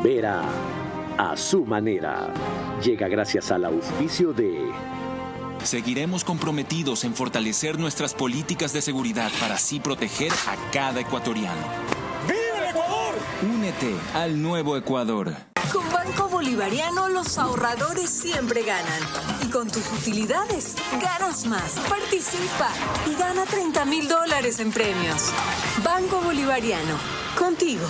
Vera a su manera. Llega gracias al auspicio de... Seguiremos comprometidos en fortalecer nuestras políticas de seguridad para así proteger a cada ecuatoriano. ¡Viva el Ecuador! Únete al nuevo Ecuador. Con Banco Bolivariano los ahorradores siempre ganan. Y con tus utilidades ganas más. Participa y gana $30,000 en premios. Banco Bolivariano, contigo.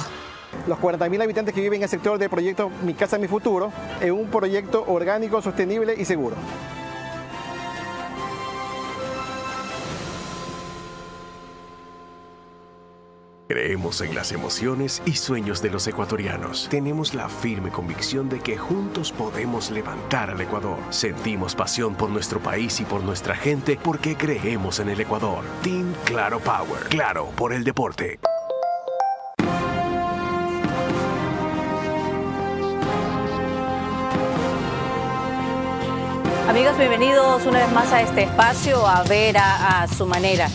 Los 40.000 habitantes que viven en el sector del proyecto Mi Casa, Mi Futuro, es un proyecto orgánico, sostenible y seguro. Creemos en las emociones y sueños de los ecuatorianos. Tenemos la firme convicción de que juntos podemos levantar al Ecuador. Sentimos pasión por nuestro país y por nuestra gente porque creemos en el Ecuador. Team Claro Power. Claro por el deporte. Amigos, bienvenidos una vez más a este espacio, a Vera a su manera.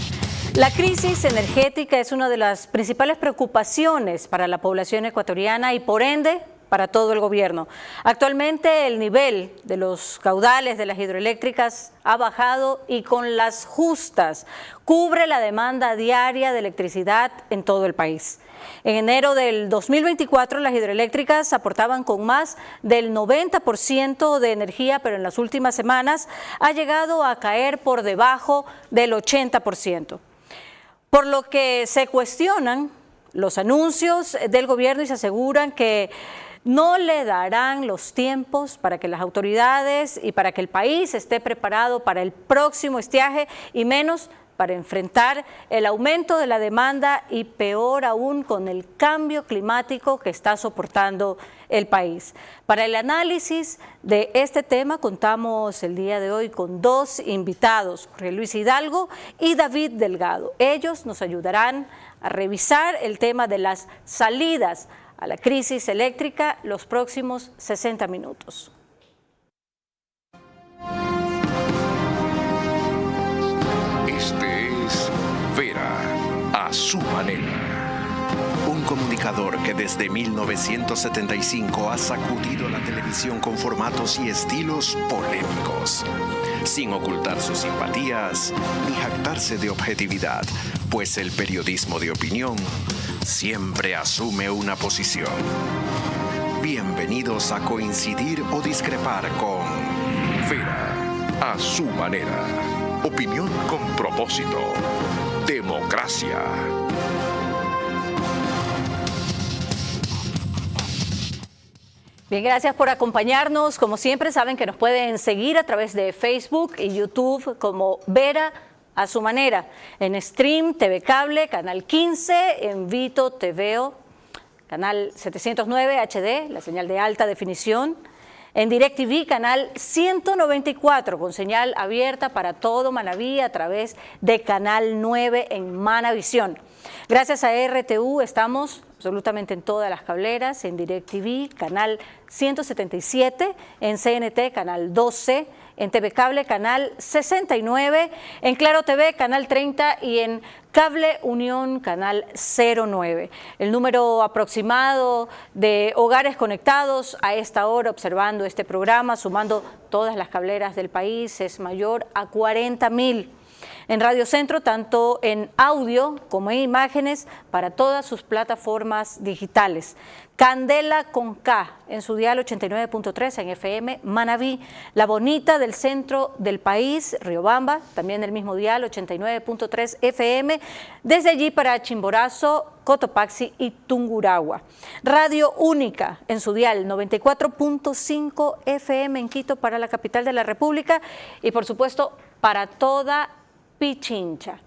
La crisis energética es una de las principales preocupaciones para la población ecuatoriana y por ende para todo el gobierno. Actualmente el nivel de los caudales de las hidroeléctricas ha bajado y con las justas cubre la demanda diaria de electricidad en todo el país. En enero del 2024 las hidroeléctricas aportaban con más del 90% de energía, pero en las últimas semanas ha llegado a caer por debajo del 80%. Por lo que se cuestionan los anuncios del gobierno y se aseguran que no le darán los tiempos para que las autoridades y para que el país esté preparado para el próximo estiaje y menos para enfrentar el aumento de la demanda y peor aún con el cambio climático que está soportando el país. Para el análisis de este tema contamos el día de hoy con dos invitados, Jorge Luis Hidalgo y David Delgado. Ellos nos ayudarán a revisar el tema de las salidas a la crisis eléctrica los próximos 60 minutos. Este es Vera a su manera. Un comunicador que desde 1975 ha sacudido la televisión con formatos y estilos polémicos, sin ocultar sus simpatías ni jactarse de objetividad, pues el periodismo de opinión siempre asume una posición. Bienvenidos a coincidir o discrepar con Vera a su manera. Opinión con propósito. Democracia. Bien, gracias por acompañarnos. Como siempre, saben que nos pueden seguir a través de Facebook y YouTube como Vera a su manera. En Stream, TV Cable, Canal 15, en Vito TVO, Canal 709 HD, la señal de alta definición. En DirecTV, canal 194, con señal abierta para todo Manabí a través de Canal 9 en Manavisión. Gracias a RTU estamos absolutamente en todas las cableras, en DirecTV, canal 177, en CNT, canal 12, en TV Cable, canal 69, en Claro TV, canal 30 y en Cable Unión, canal 09. El número aproximado de hogares conectados a esta hora observando este programa, sumando todas las cableras del país, es mayor a 40.000. En Radio Centro, tanto en audio como en imágenes, para todas sus plataformas digitales. Candela con K, en su dial 89.3 en FM, Manabí. La Bonita del centro del país, Riobamba, también el mismo dial 89.3 FM. Desde allí para Chimborazo, Cotopaxi y Tungurahua. Radio Única, en su dial 94.5 FM en Quito para la capital de la República y por supuesto para toda Pichincha.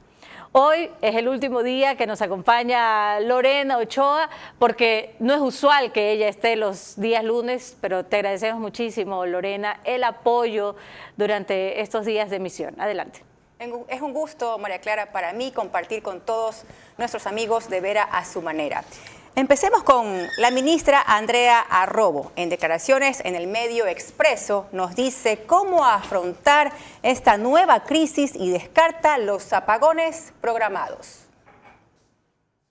Hoy es el último día que nos acompaña Lorena Ochoa, porque no es usual que ella esté los días lunes, pero te agradecemos muchísimo, Lorena, el apoyo durante estos días de emisión. Adelante. Es un gusto, María Clara, para mí compartir con todos nuestros amigos de Vera a su manera. Empecemos con la ministra Andrea Arrobo. En declaraciones en el medio Expreso nos dice cómo afrontar esta nueva crisis y descarta los apagones programados.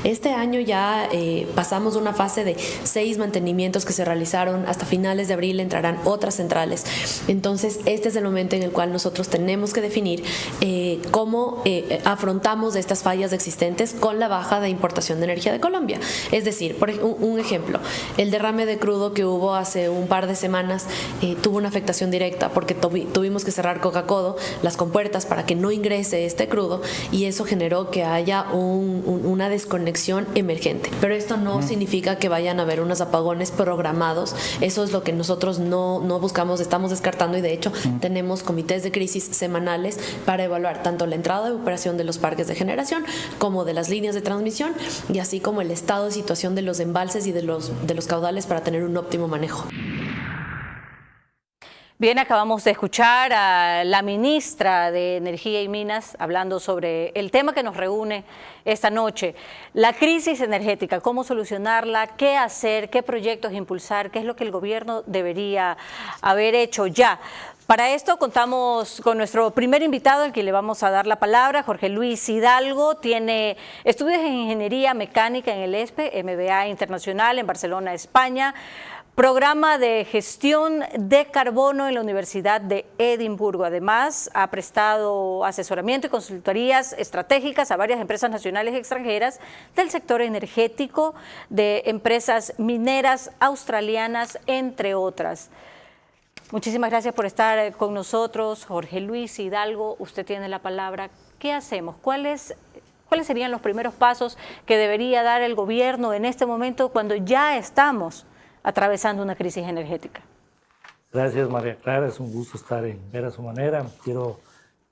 Este año ya pasamos una fase de 6 mantenimientos que se realizaron. Hasta finales de abril entrarán otras centrales. Entonces, este es el momento en el cual nosotros tenemos que definir cómo afrontamos estas fallas existentes con la baja de importación de energía de Colombia. Es decir, por un ejemplo, el derrame de crudo que hubo hace un par de semanas tuvo una afectación directa porque tuvimos que cerrar Coca-Codo, las compuertas, para que no ingrese este crudo, y eso generó que haya una desconexión emergente. Pero esto no significa que vayan a haber unos apagones programados. Eso es lo que nosotros no buscamos, estamos descartando, y de hecho tenemos comités de crisis semanales para evaluar tanto la entrada de operación de los parques de generación como de las líneas de transmisión, y así como el estado de situación de los embalses y de los caudales para tener un óptimo manejo. Bien, acabamos de escuchar a la ministra de Energía y Minas hablando sobre el tema que nos reúne esta noche, la crisis energética, cómo solucionarla, qué hacer, qué proyectos impulsar, qué es lo que el gobierno debería haber hecho ya. Para esto contamos con nuestro primer invitado, al que le vamos a dar la palabra, Jorge Luis Hidalgo. Tiene estudios en Ingeniería Mecánica en el ESPE, MBA Internacional en Barcelona, España, programa de gestión de carbono en la Universidad de Edimburgo. Además, ha prestado asesoramiento y consultorías estratégicas a varias empresas nacionales y extranjeras del sector energético, de empresas mineras australianas, entre otras. Muchísimas gracias por estar con nosotros, Jorge Luis Hidalgo. Usted tiene la palabra. ¿Qué hacemos? ¿Cuáles serían los primeros pasos que debería dar el gobierno en este momento cuando ya estamos atravesando una crisis energética? Gracias, María Clara. Es un gusto estar en Vera a su manera. Quiero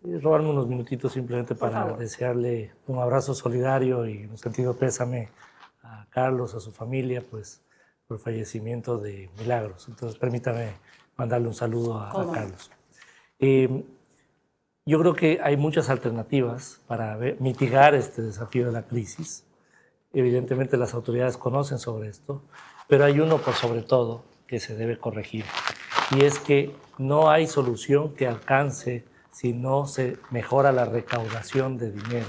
robarme unos minutitos simplemente para desearle un abrazo solidario y un sentido pésame a Carlos, a su familia, pues por el fallecimiento de Milagros. Entonces, permítame mandarle un saludo a Carlos. Yo creo que hay muchas alternativas para mitigar este desafío de la crisis. Evidentemente las autoridades conocen sobre esto, pero hay uno por sobre todo que se debe corregir, y es que no hay solución que alcance si no se mejora la recaudación de dinero.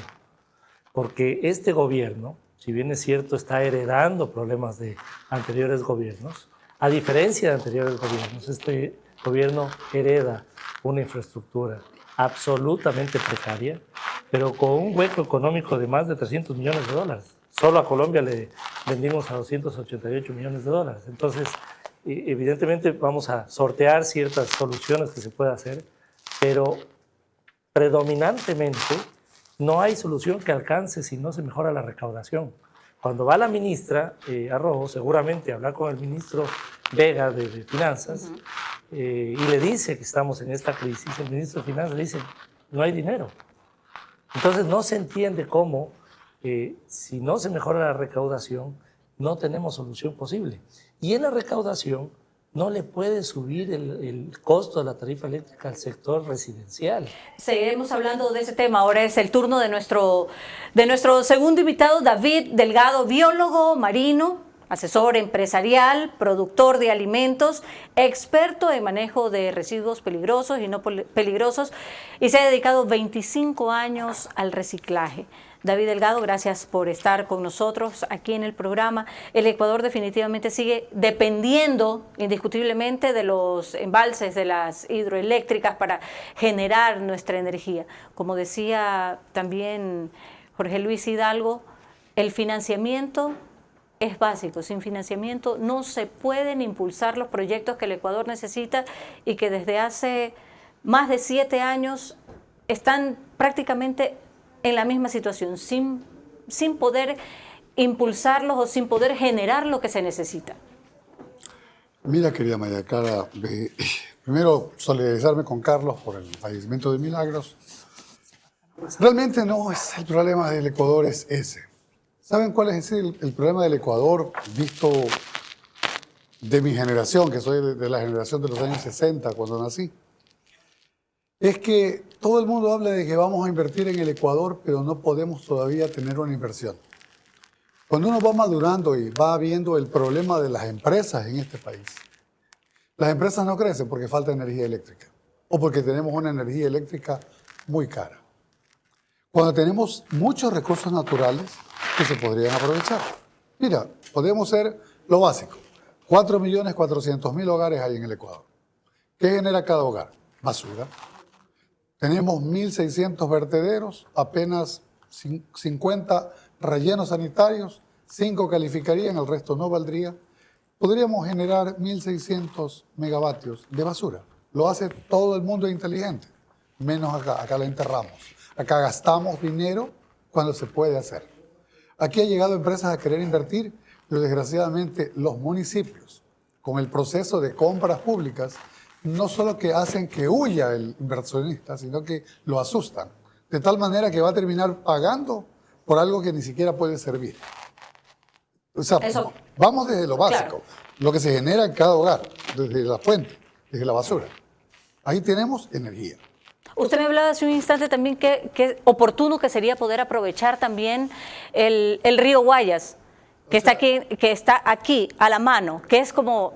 Porque este gobierno, si bien es cierto, está heredando problemas de anteriores gobiernos, a diferencia de anteriores gobiernos, este gobierno hereda una infraestructura absolutamente precaria, pero con un hueco económico de más de 300 millones de dólares. Solo a Colombia le vendimos a 288 millones de dólares. Entonces, evidentemente vamos a sortear ciertas soluciones que se puede hacer, pero predominantemente no hay solución que alcance si no se mejora la recaudación. Cuando va la ministra Arrobo, seguramente a hablar con el ministro Vega de Finanzas, y le dice que estamos en esta crisis, el ministro de Finanzas le dice, no hay dinero. Entonces no se entiende cómo, si no se mejora la recaudación, no tenemos solución posible. Y en la recaudación no le puede subir el costo de la tarifa eléctrica al sector residencial. Seguiremos hablando de ese tema. Ahora es el turno de nuestro segundo invitado, David Delgado, biólogo marino, asesor empresarial, productor de alimentos, experto en manejo de residuos peligrosos y no peligrosos, y se ha dedicado 25 años al reciclaje. David Delgado, gracias por estar con nosotros aquí en el programa. El Ecuador definitivamente sigue dependiendo indiscutiblemente de los embalses, de las hidroeléctricas para generar nuestra energía. Como decía también Jorge Luis Hidalgo, el financiamiento es básico. Sin financiamiento no se pueden impulsar los proyectos que el Ecuador necesita y que desde hace más de 7 años están prácticamente en la misma situación, sin poder impulsarlos o sin poder generar lo que se necesita. Mira, querida María Clara, primero solidarizarme con Carlos por el fallecimiento de Milagros. Realmente no es el problema del Ecuador, es ese. ¿Saben cuál es el problema del Ecuador visto de mi generación, que soy de la generación de los años 60, cuando nací? Es que todo el mundo habla de que vamos a invertir en el Ecuador, pero no podemos todavía tener una inversión. Cuando uno va madurando y va viendo el problema de las empresas en este país, las empresas no crecen porque falta energía eléctrica o porque tenemos una energía eléctrica muy cara. Cuando tenemos muchos recursos naturales, que se podrían aprovechar. Mira, podemos ser lo básico. 4.400.000 hogares hay en el Ecuador. ¿Qué genera cada hogar? Basura. Tenemos 1.600 vertederos, apenas 50 rellenos sanitarios, 5 calificarían, el resto no valdría. Podríamos generar 1.600 megavatios de basura. Lo hace todo el mundo inteligente, menos acá. Acá la enterramos. Acá gastamos dinero cuando se puede hacer. Aquí han llegado empresas a querer invertir, pero desgraciadamente los municipios, con el proceso de compras públicas, no solo que hacen que huya el inversionista, sino que lo asustan. De tal manera que va a terminar pagando por algo que ni siquiera puede servir. O sea, vamos desde lo básico, claro, lo que se genera en cada hogar, desde la fuente, desde la basura. Ahí tenemos energía. Usted me hablaba hace un instante también que oportuno que sería poder aprovechar también el río Guayas, que está aquí a la mano, que es como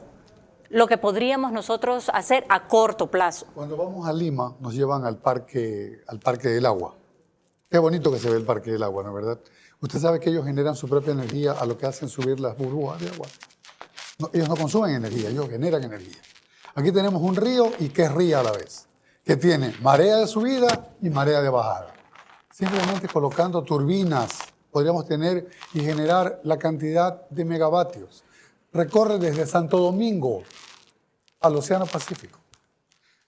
lo que podríamos nosotros hacer a corto plazo. Cuando vamos a Lima nos llevan al parque del agua. Qué bonito que se ve el parque del agua, ¿no es verdad? Usted sabe que ellos generan su propia energía a lo que hacen subir las burbujas de agua. No, ellos no consumen energía, ellos generan energía. Aquí tenemos un río y que es río a la vez, que tiene marea de subida y marea de bajada. Simplemente colocando turbinas podríamos tener y generar la cantidad de megavatios. Recorre desde Santo Domingo al Océano Pacífico.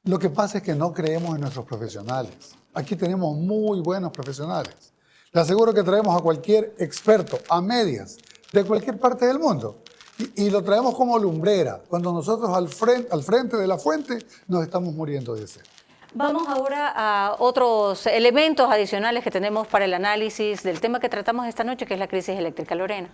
Lo que pasa es que no creemos en nuestros profesionales. Aquí tenemos muy buenos profesionales. Le aseguro que traemos a cualquier experto a medias de cualquier parte del mundo y lo traemos como lumbrera, cuando nosotros al frente de la fuente nos estamos muriendo de sed. Vamos ahora a otros elementos adicionales que tenemos para el análisis del tema que tratamos esta noche, que es la crisis eléctrica. Lorena.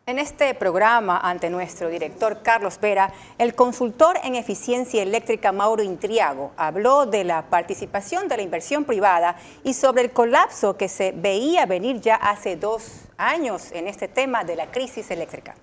En este programa, ante nuestro director Carlos Vera, el consultor en eficiencia eléctrica Mauro Intriago habló de la participación de la inversión privada y sobre el colapso que se veía venir ya hace 2 años en este tema de la crisis eléctrica.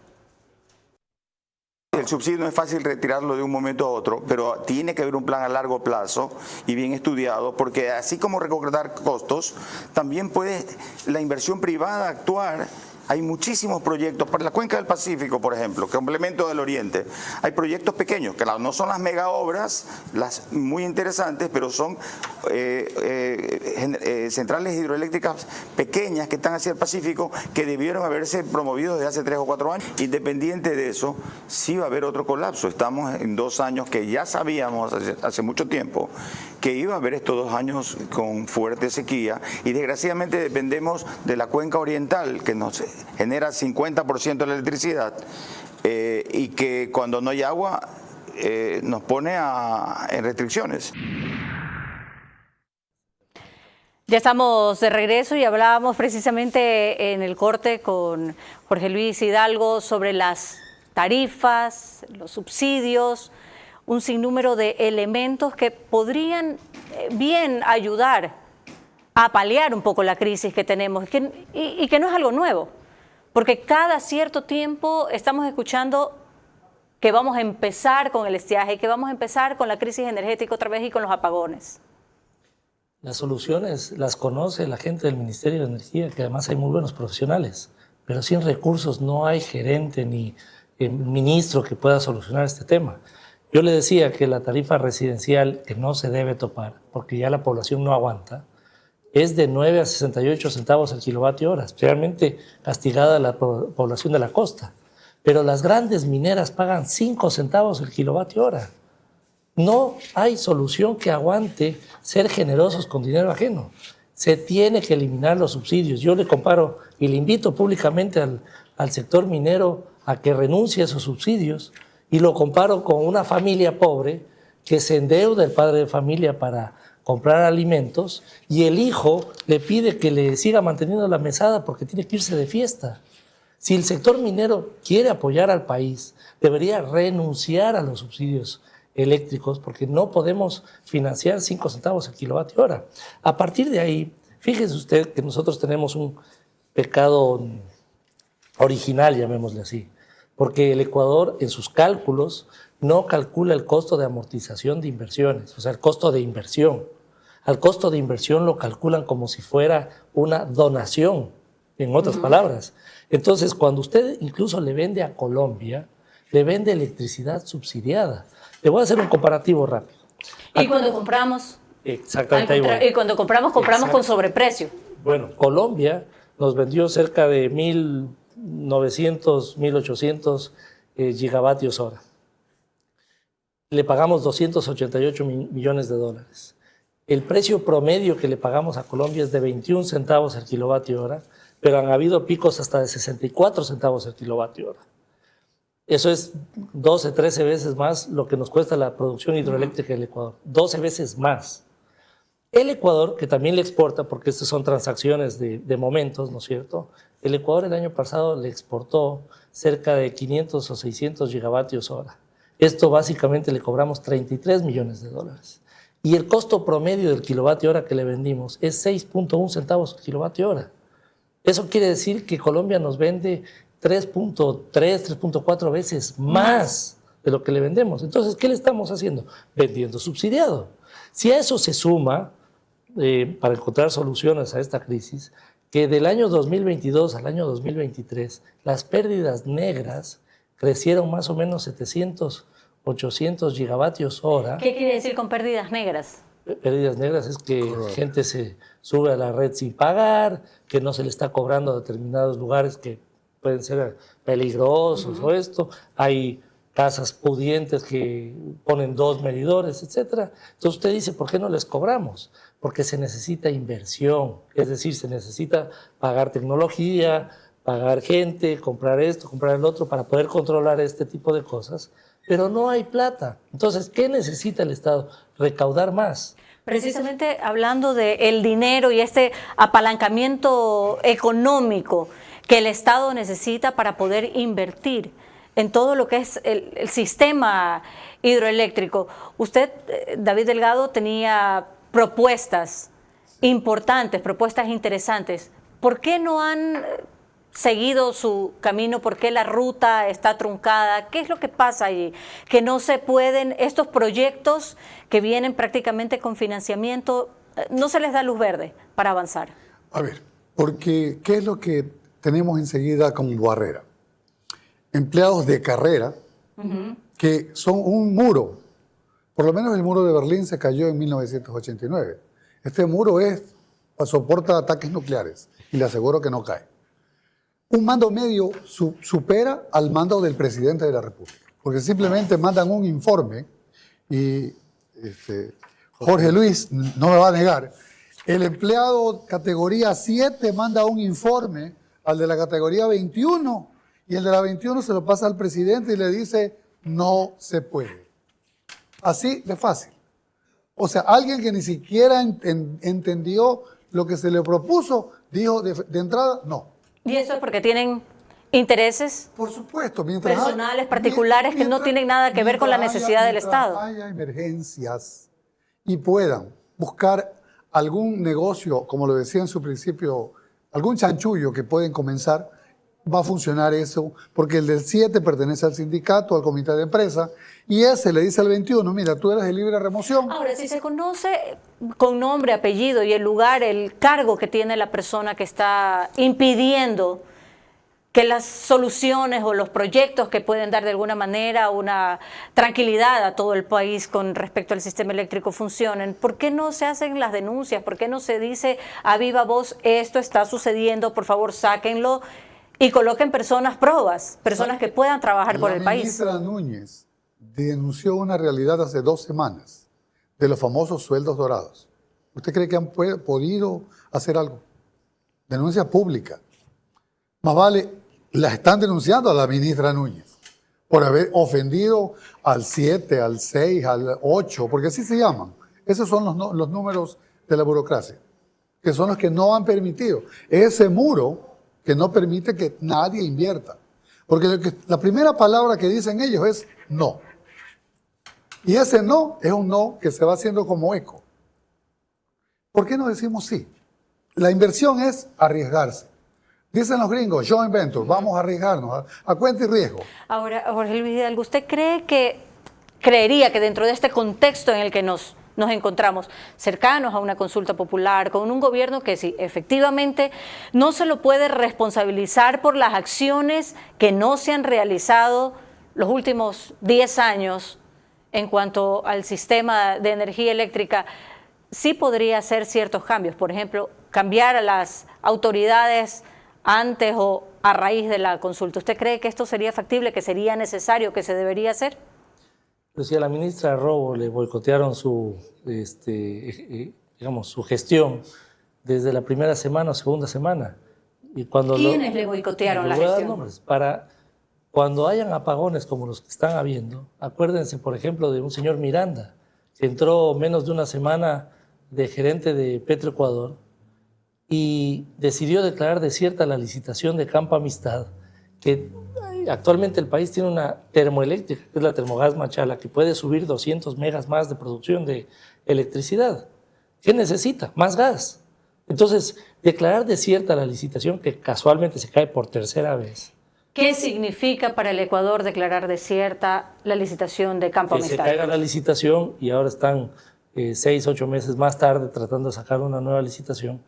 El subsidio no es fácil retirarlo de un momento a otro, pero tiene que haber un plan a largo plazo y bien estudiado, porque así como recortar costos, también puede la inversión privada actuar. Hay muchísimos proyectos, para la Cuenca del Pacífico, por ejemplo, complemento del Oriente. Hay proyectos pequeños, que no son las mega obras, las muy interesantes, pero son centrales hidroeléctricas pequeñas que están hacia el Pacífico, que debieron haberse promovido desde hace 3 o 4 años. Independiente de eso, sí va a haber otro colapso. Estamos en 2 años que ya sabíamos hace mucho tiempo que iba a haber estos 2 años con fuerte sequía, y desgraciadamente dependemos de la cuenca oriental, que nos genera 50% de la electricidad, y que cuando no hay agua nos pone en restricciones. Ya estamos de regreso y hablábamos precisamente en el corte con Jorge Luis Hidalgo sobre las tarifas, los subsidios, un sinnúmero de elementos que podrían bien ayudar a paliar un poco la crisis que tenemos y que no es algo nuevo, porque cada cierto tiempo estamos escuchando que vamos a empezar con el estiaje, que vamos a empezar con la crisis energética otra vez y con los apagones. Las soluciones las conoce la gente del Ministerio de Energía, que además hay muy buenos profesionales, pero sin recursos no hay gerente ni ministro que pueda solucionar este tema. Yo le decía que la tarifa residencial, que no se debe topar, porque ya la población no aguanta, es de 9 a 68 centavos el kilovatio hora, especialmente castigada la población de la costa. Pero las grandes mineras pagan 5 centavos el kilovatio hora. No hay solución que aguante ser generosos con dinero ajeno. Se tiene que eliminar los subsidios. Yo le comparo y le invito públicamente al sector minero a que renuncie a esos subsidios, y lo comparo con una familia pobre que se endeuda el padre de familia para comprar alimentos y el hijo le pide que le siga manteniendo la mesada porque tiene que irse de fiesta. Si el sector minero quiere apoyar al país, debería renunciar a los subsidios eléctricos, porque no podemos financiar 5 centavos el kilovatio hora. A partir de ahí, fíjese usted que nosotros tenemos un pecado original, llamémosle así, porque el Ecuador en sus cálculos no calcula el costo de amortización de inversiones, o sea, el costo de inversión. Al costo de inversión lo calculan como si fuera una donación. en otras palabras. Entonces, cuando usted incluso le vende a Colombia, le vende electricidad subsidiada. Le voy a hacer un comparativo rápido. Y cuando compramos... Exactamente, ahí voy. Y cuando compramos con sobreprecio. Bueno, Colombia nos vendió cerca de 1.900, 1.800 gigavatios hora. Le pagamos 288 millones de dólares. El precio promedio que le pagamos a Colombia es de 21 centavos el kilovatio hora, pero han habido picos hasta de 64 centavos el kilovatio hora. Eso es 12, 13 veces más lo que nos cuesta la producción hidroeléctrica del Ecuador. 12 veces más. El Ecuador, que también le exporta, porque estas son transacciones de momentos, ¿no es cierto? El Ecuador el año pasado le exportó cerca de 500 o 600 gigavatios hora. Esto básicamente le cobramos 33 millones de dólares. Y el costo promedio del kilovatio hora que le vendimos es 6.1 centavos el kilovatio hora. Eso quiere decir que Colombia nos vende 3.3, 3.4 veces más de lo que le vendemos. Entonces, ¿qué le estamos haciendo? Vendiendo subsidiado. Si a eso se suma, para encontrar soluciones a esta crisis, que del año 2022 al año 2023 las pérdidas negras crecieron más o menos 700, 800 gigavatios hora. ¿Qué quiere decir con pérdidas negras? Pérdidas negras es que gente se sube a la red sin pagar, que no se le está cobrando a determinados lugares que pueden ser peligrosos o esto. Hay casas pudientes que ponen 2 medidores, etc. Entonces usted dice, ¿por qué no les cobramos? Porque se necesita inversión, es decir, se necesita pagar tecnología, pagar gente, comprar esto, comprar el otro para poder controlar este tipo de cosas, pero no hay plata. Entonces, ¿qué necesita el Estado? Recaudar más. Precisamente hablando del dinero y este apalancamiento económico que el Estado necesita para poder invertir en todo lo que es el sistema hidroeléctrico. Usted, David Delgado, tenía propuestas importantes, propuestas interesantes. ¿Por qué no han seguido su camino? ¿Por qué la ruta está truncada? ¿Qué es lo que pasa allí? Que no se pueden, estos proyectos que vienen prácticamente con financiamiento, no se les da luz verde para avanzar. A ver, porque ¿qué es lo que tenemos enseguida como barrera? Empleados de carrera que son un muro. Por lo menos el muro de Berlín se cayó en 1989. Este muro soporta ataques nucleares y le aseguro que no cae. Un mando medio supera al mando del presidente de la República, porque simplemente mandan un informe y Jorge Luis no me va a negar, el empleado categoría 7 manda un informe al de la categoría 21 y el de la 21 se lo pasa al presidente y le dice no se puede. Así de fácil. O sea, alguien que ni siquiera entendió lo que se le propuso, dijo de entrada no. ¿Y eso es porque tienen intereses? Por supuesto, personales, particulares, que no tienen nada que ver con la necesidad del Estado. Haya emergencias y puedan buscar algún negocio, como lo decía en su principio, algún chanchullo que pueden comenzar, va a funcionar eso, porque el del 7 pertenece al sindicato, al comité de empresa, y ese le dice al 21, mira, tú eres de libre remoción. Ahora, si se conoce con nombre, apellido y el lugar, el cargo que tiene la persona que está impidiendo que las soluciones o los proyectos que pueden dar de alguna manera una tranquilidad a todo el país con respecto al sistema eléctrico funcionen, ¿por qué no se hacen las denuncias? ¿Por qué no se dice a viva voz, esto está sucediendo, por favor sáquenlo? Y coloquen personas probas, personas que puedan trabajar por el país. La ministra Núñez denunció una realidad hace 2 semanas de los famosos sueldos dorados. ¿Usted cree que han podido hacer algo? Denuncia pública. Más vale, la están denunciando a la ministra Núñez por haber ofendido al 7, al 6, al 8, porque así se llaman. Esos son los números de la burocracia, que son los que no han permitido. Ese muro que no permite que nadie invierta. Porque la primera palabra que dicen ellos es no. Y ese no es un no que se va haciendo como eco. ¿Por qué no decimos sí? La inversión es arriesgarse. Dicen los gringos, joint venture, vamos a arriesgarnos a cuenta y riesgo. Ahora, Jorge Luis Hidalgo, ¿usted creería que dentro de este contexto en el que nos nos encontramos cercanos a una consulta popular, con un gobierno que sí, efectivamente no se lo puede responsabilizar por las acciones que no se han realizado los últimos 10 años en cuanto al sistema de energía eléctrica. Sí podría hacer ciertos cambios, por ejemplo, cambiar a las autoridades antes o a raíz de la consulta. ¿Usted cree que esto sería factible, que sería necesario, que se debería hacer? Pues si a la ministra Robo le boicotearon su gestión desde la primera semana o segunda semana. Y cuando ¿quiénes le boicotearon la gestión? Nombres, para cuando hayan apagones como los que están habiendo, acuérdense, por ejemplo, de un señor Miranda, que entró menos de una semana de gerente de Petroecuador y decidió declarar desierta la licitación de Campo Amistad, que actualmente el país tiene una termoeléctrica, que es la Termogas Machala, que puede subir 200 megas más de producción de electricidad. ¿Qué necesita? Más gas. Entonces, declarar desierta la licitación, que casualmente se cae por tercera vez. ¿Qué significa para el Ecuador declarar desierta la licitación de Campo Amistad? Que se caiga la licitación y ahora están 6, 8 meses más tarde tratando de sacar una nueva licitación.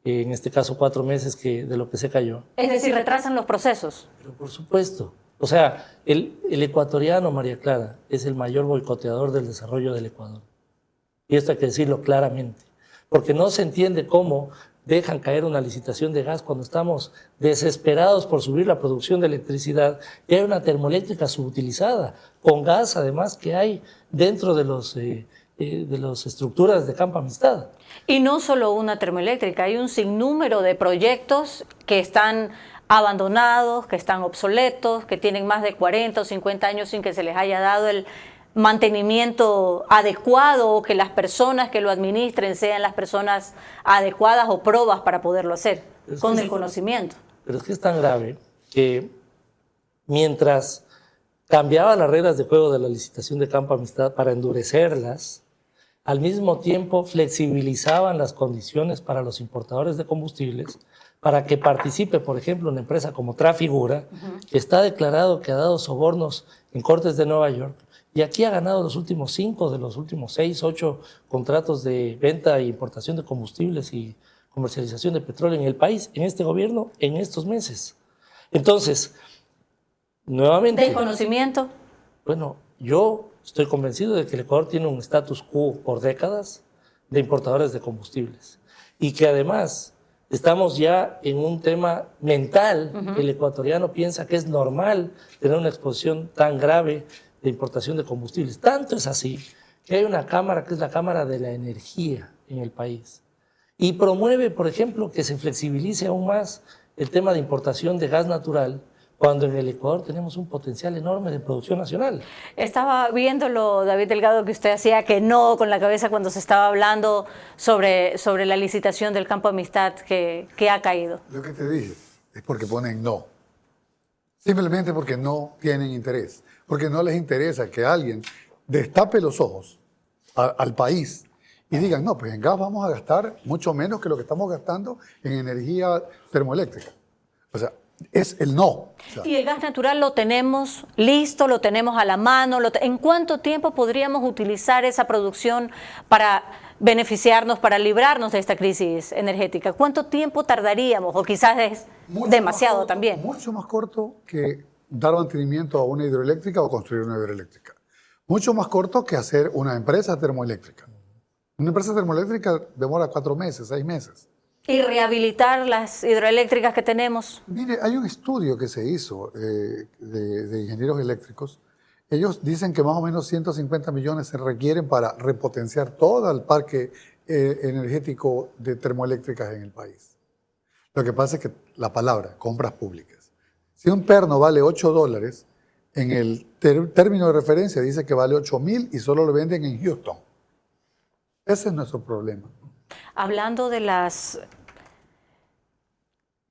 En este caso 4 meses de lo que se cayó. Es decir, retrasan los procesos. Pero por supuesto. O sea, el ecuatoriano, María Clara, es el mayor boicoteador del desarrollo del Ecuador. Y esto hay que decirlo claramente. Porque no se entiende cómo dejan caer una licitación de gas cuando estamos desesperados por subir la producción de electricidad y hay una termoeléctrica subutilizada, con gas además que hay dentro de las estructuras de Campo Amistad. Y no solo una termoeléctrica, hay un sinnúmero de proyectos que están abandonados, que están obsoletos, que tienen más de 40 o 50 años sin que se les haya dado el mantenimiento adecuado o que las personas que lo administren sean las personas adecuadas o probas para poderlo hacer, con el conocimiento. Pero es que es tan grave que mientras cambiaba las reglas de juego de la licitación de Campo Amistad para endurecerlas, al mismo tiempo flexibilizaban las condiciones para los importadores de combustibles para que participe, por ejemplo, una empresa como Trafigura, que está declarado que ha dado sobornos en cortes de Nueva York, y aquí ha ganado los últimos 5 de los últimos 6, 8 contratos de venta e importación de combustibles y comercialización de petróleo en el país, en este gobierno, en estos meses. Entonces, nuevamente... ¿Desconocimiento? Bueno, yo estoy convencido de que el Ecuador tiene un status quo por décadas de importadores de combustibles y que además estamos ya en un tema mental. El ecuatoriano piensa que es normal tener una exposición tan grave de importación de combustibles. Tanto es así que hay una cámara que es la Cámara de la Energía en el país y promueve, por ejemplo, que se flexibilice aún más el tema de importación de gas natural, cuando en el Ecuador tenemos un potencial enorme de producción nacional. Estaba viéndolo, David Delgado, que usted hacía que no con la cabeza cuando se estaba hablando sobre la licitación del Campo Amistad que ha caído. Lo que te dije es porque ponen no. Simplemente porque no tienen interés. Porque no les interesa que alguien destape los ojos al país y digan, no, pues en gas vamos a gastar mucho menos que lo que estamos gastando en energía termoeléctrica. O sea, es el no. O sea, y el gas natural lo tenemos listo, lo tenemos a la mano. ¿En cuánto tiempo podríamos utilizar esa producción para beneficiarnos, para librarnos de esta crisis energética? ¿Cuánto tiempo tardaríamos? O quizás es demasiado corto, también. Mucho más corto que dar mantenimiento a una hidroeléctrica o construir una hidroeléctrica. Mucho más corto que hacer una empresa termoeléctrica. Una empresa termoeléctrica demora 4 meses, 6 meses. ¿Y rehabilitar las hidroeléctricas que tenemos? Mire, hay un estudio que se hizo de ingenieros eléctricos. Ellos dicen que más o menos 150 millones se requieren para repotenciar todo el parque energético de termoeléctricas en el país. Lo que pasa es que la palabra, compras públicas. Si un perno vale $8, en el término de referencia dice que vale 8.000 y solo lo venden en Houston. Ese es nuestro problema. Hablando de las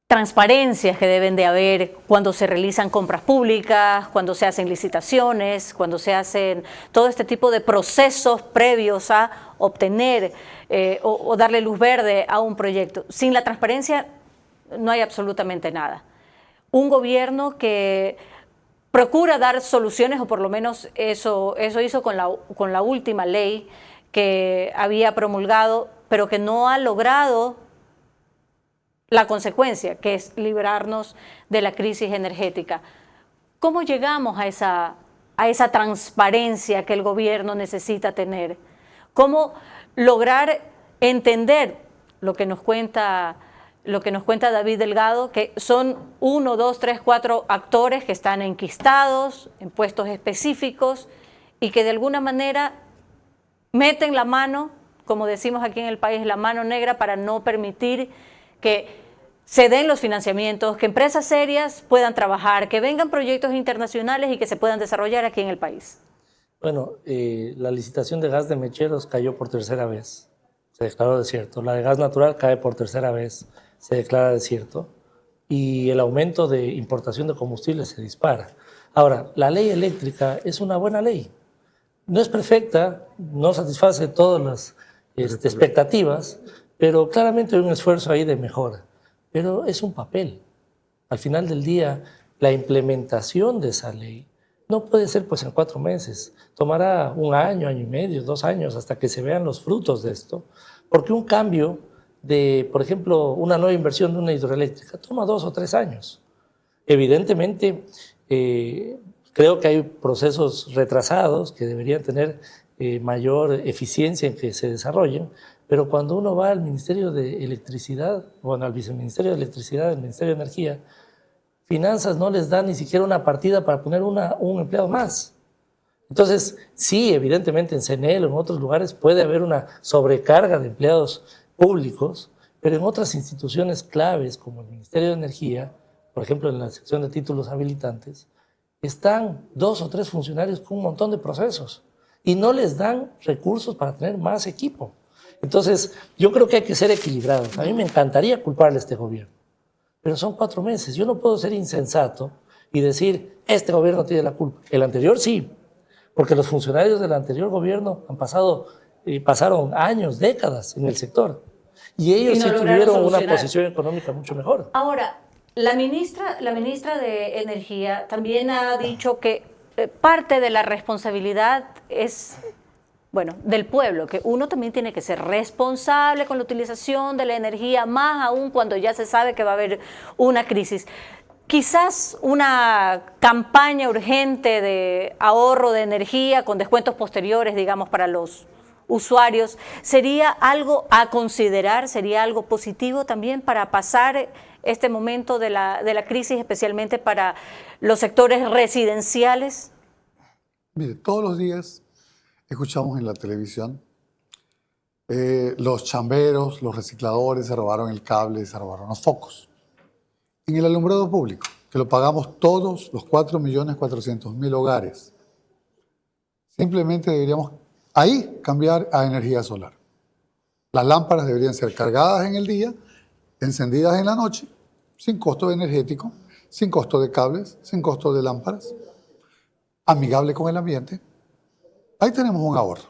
transparencias que deben de haber cuando se realizan compras públicas, cuando se hacen licitaciones, cuando se hacen todo este tipo de procesos previos a obtener o darle luz verde a un proyecto. Sin la transparencia no hay absolutamente nada. Un gobierno que procura dar soluciones, o por lo menos eso hizo con la última ley que había promulgado, pero que no ha logrado la consecuencia, que es librarnos de la crisis energética. ¿Cómo llegamos a esa transparencia que el gobierno necesita tener? ¿Cómo lograr entender lo que nos cuenta David Delgado, que son 1, 2, 3, 4 actores que están enquistados en puestos específicos y que de alguna manera meten la mano, como decimos aquí en el país, la mano negra para no permitir que se den los financiamientos, que empresas serias puedan trabajar, que vengan proyectos internacionales y que se puedan desarrollar aquí en el país? Bueno, la licitación de gas de mecheros cayó por tercera vez, se declaró desierto. La de gas natural cae por tercera vez, se declara desierto. Y el aumento de importación de combustibles se dispara. Ahora, la ley eléctrica es una buena ley. No es perfecta, no satisface todas las expectativas, pero claramente hay un esfuerzo ahí de mejora. Pero es un papel. Al final del día, la implementación de esa ley no puede ser pues en 4 meses. Tomará 1 año, año y medio, 2 años hasta que se vean los frutos de esto. Porque un cambio de, por ejemplo, una nueva inversión de una hidroeléctrica toma 2 o 3 años. Evidentemente, creo que hay procesos retrasados que deberían tener mayor eficiencia en que se desarrollen, pero cuando uno va al Ministerio de Electricidad, bueno, al Viceministerio de Electricidad, al Ministerio de Energía, Finanzas no les da ni siquiera una partida para poner un empleado más. Entonces, sí, evidentemente en CNEL o en otros lugares puede haber una sobrecarga de empleados públicos, pero en otras instituciones claves como el Ministerio de Energía, por ejemplo en la sección de títulos habilitantes, están 2 o 3 funcionarios con un montón de procesos y no les dan recursos para tener más equipo. Entonces, yo creo que hay que ser equilibrados. A mí me encantaría culparle a este gobierno, pero son 4 meses. Yo no puedo ser insensato y decir, este gobierno tiene la culpa. El anterior sí, porque los funcionarios del anterior gobierno pasaron años, décadas en el sector. Y ellos sí tuvieron una posición económica mucho mejor. Ahora, la ministra de Energía también ha dicho que parte de la responsabilidad es, bueno, del pueblo, que uno también tiene que ser responsable con la utilización de la energía, más aún cuando ya se sabe que va a haber una crisis. Quizás una campaña urgente de ahorro de energía con descuentos posteriores, digamos, para los usuarios, ¿sería algo a considerar? ¿Sería algo positivo también para pasar este momento de la crisis, especialmente para los sectores residenciales? Mire, todos los días escuchamos en la televisión los chamberos, los recicladores se robaron el cable, se robaron los focos. En el alumbrado público, que lo pagamos todos los 4.400.000 hogares, simplemente deberíamos ahí cambiar a energía solar. Las lámparas deberían ser cargadas en el día, encendidas en la noche, sin costo energético, sin costo de cables, sin costo de lámparas, amigable con el ambiente. Ahí tenemos un ahorro.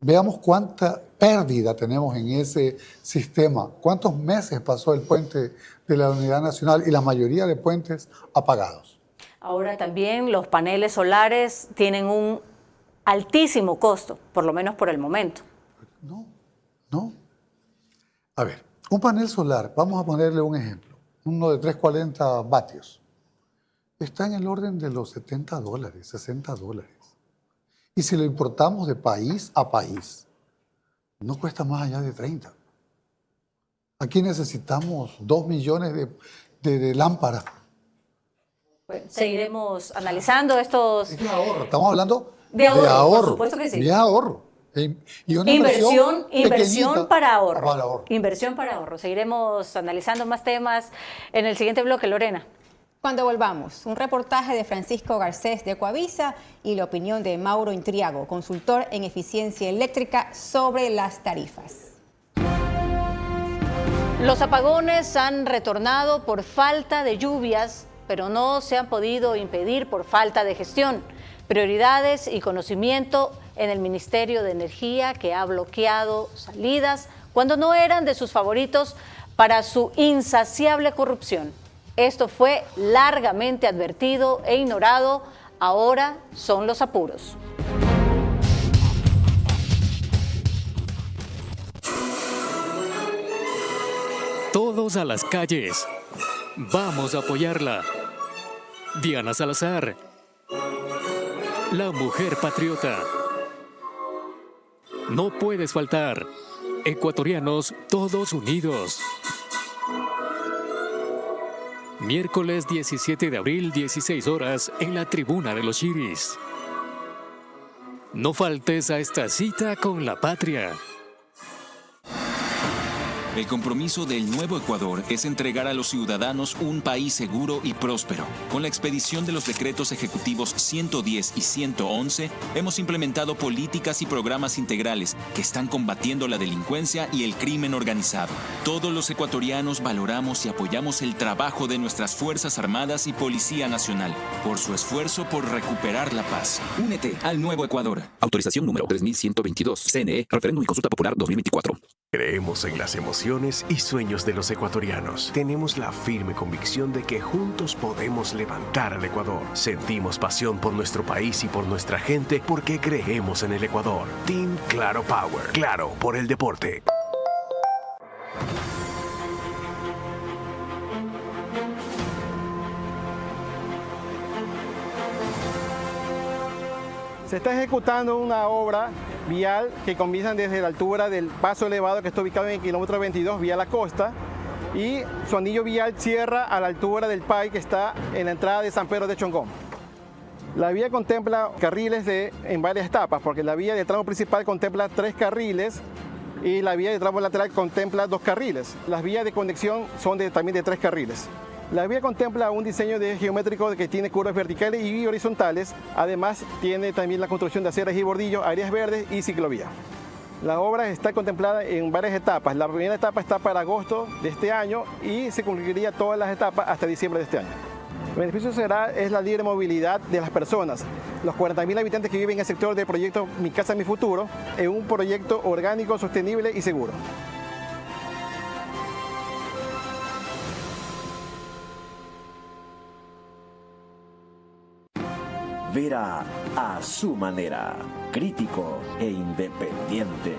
Veamos cuánta pérdida tenemos en ese sistema, cuántos meses pasó el puente de la Unidad Nacional y la mayoría de puentes apagados. Ahora también los paneles solares tienen un altísimo costo, por lo menos por el momento. No. A ver, un panel solar, vamos a ponerle un ejemplo, uno de 340 vatios, está en el orden de los $70, $60. Y si lo importamos de país a país, no cuesta más allá de 30. Aquí necesitamos 2 millones de lámparas. Bueno, seguiremos analizando estos... Es un ahorro, estamos hablando de ahorro. Por supuesto que sí. De ahorro. Y una inversión para ahorro. Inversión para ahorro. Seguiremos analizando más temas en el siguiente bloque, Lorena. Cuando volvamos, un reportaje de Francisco Garcés de Ecoavisa y la opinión de Mauro Intriago, consultor en eficiencia eléctrica, sobre las tarifas. Los apagones han retornado por falta de lluvias, pero no se han podido impedir por falta de gestión, prioridades y conocimiento en el Ministerio de Energía, que ha bloqueado salidas cuando no eran de sus favoritos para su insaciable corrupción. Esto fue largamente advertido e ignorado. Ahora son los apuros. Todos a las calles. Vamos a apoyarla. Diana Salazar, la mujer patriota. No puedes faltar. Ecuatorianos todos unidos. Miércoles 17 de abril, 16 horas, en la Tribuna de los Chiris. No faltes a esta cita con la patria. El compromiso del Nuevo Ecuador es entregar a los ciudadanos un país seguro y próspero. Con la expedición de los decretos ejecutivos 110 y 111, hemos implementado políticas y programas integrales que están combatiendo la delincuencia y el crimen organizado. Todos los ecuatorianos valoramos y apoyamos el trabajo de nuestras Fuerzas Armadas y Policía Nacional por su esfuerzo por recuperar la paz. Únete al Nuevo Ecuador. Autorización número 3122. CNE, Referéndum y Consulta Popular 2024. Creemos en las emociones y sueños de los ecuatorianos. Tenemos la firme convicción de que juntos podemos levantar al Ecuador. Sentimos pasión por nuestro país y por nuestra gente porque creemos en el Ecuador. Team Claro Power. Claro por el deporte. Se está ejecutando una obra vial que comienza desde la altura del paso elevado que está ubicado en el kilómetro 22, vía la costa, y su anillo vial cierra a la altura del PAI que está en la entrada de San Pedro de Chongón. La vía contempla carriles en varias etapas, porque la vía del tramo principal contempla 3 carriles y la vía del tramo lateral contempla 2 carriles. Las vías de conexión son también de 3 carriles. La vía contempla un diseño geométrico que tiene curvas verticales y horizontales. Además, tiene también la construcción de aceras y bordillos, áreas verdes y ciclovía. La obra está contemplada en varias etapas. La primera etapa está para agosto de este año y se concluiría todas las etapas hasta diciembre de este año. El beneficio es la libre movilidad de las personas. Los 40.000 habitantes que viven en el sector del proyecto Mi Casa, Mi Futuro, en un proyecto orgánico, sostenible y seguro. Vera a su manera, crítico e independiente.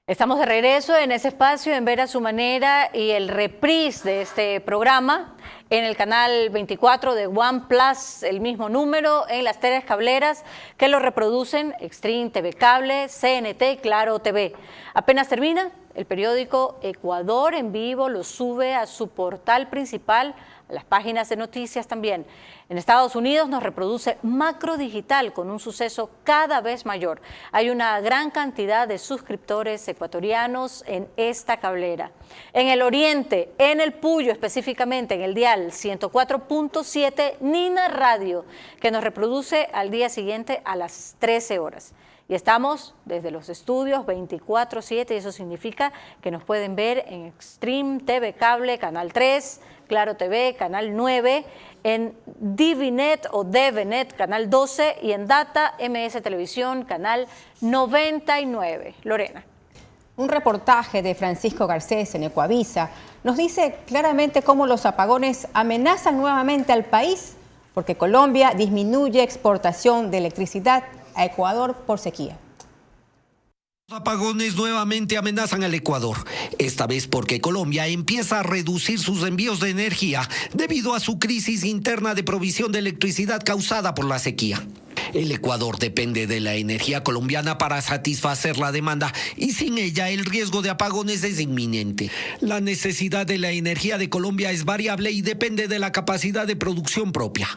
Estamos de regreso en ese espacio en Ver a su manera y el reprise de este programa en el canal 24 de OnePlus, el mismo número, en las teles cableras que lo reproducen Extreme TV Cable, CNT y Claro TV. Apenas termina, el periódico Ecuador en Vivo lo sube a su portal principal, a las páginas de noticias también. En Estados Unidos nos reproduce Macro Digital con un suceso cada vez mayor. Hay una gran cantidad de suscriptores ecuatorianos en esta cablera. En el Oriente, en el Puyo específicamente, en el dial 104.7 Nina Radio, que nos reproduce al día siguiente a las 13 horas. Y estamos desde los estudios 24/7 y eso significa que nos pueden ver en Extreme TV Cable, Canal 3, Claro TV, Canal 9, en DiviNet o DevNet, Canal 12 y en Data MS Televisión, Canal 99. Lorena. Un reportaje de Francisco Garcés en Ecuavisa nos dice claramente cómo los apagones amenazan nuevamente al país porque Colombia disminuye exportación de electricidad a Ecuador por sequía. Los apagones nuevamente amenazan al Ecuador, esta vez porque Colombia empieza a reducir sus envíos de energía debido a su crisis interna de provisión de electricidad causada por la sequía. El Ecuador depende de la energía colombiana para satisfacer la demanda y sin ella el riesgo de apagones es inminente. La necesidad de la energía de Colombia es variable y depende de la capacidad de producción propia.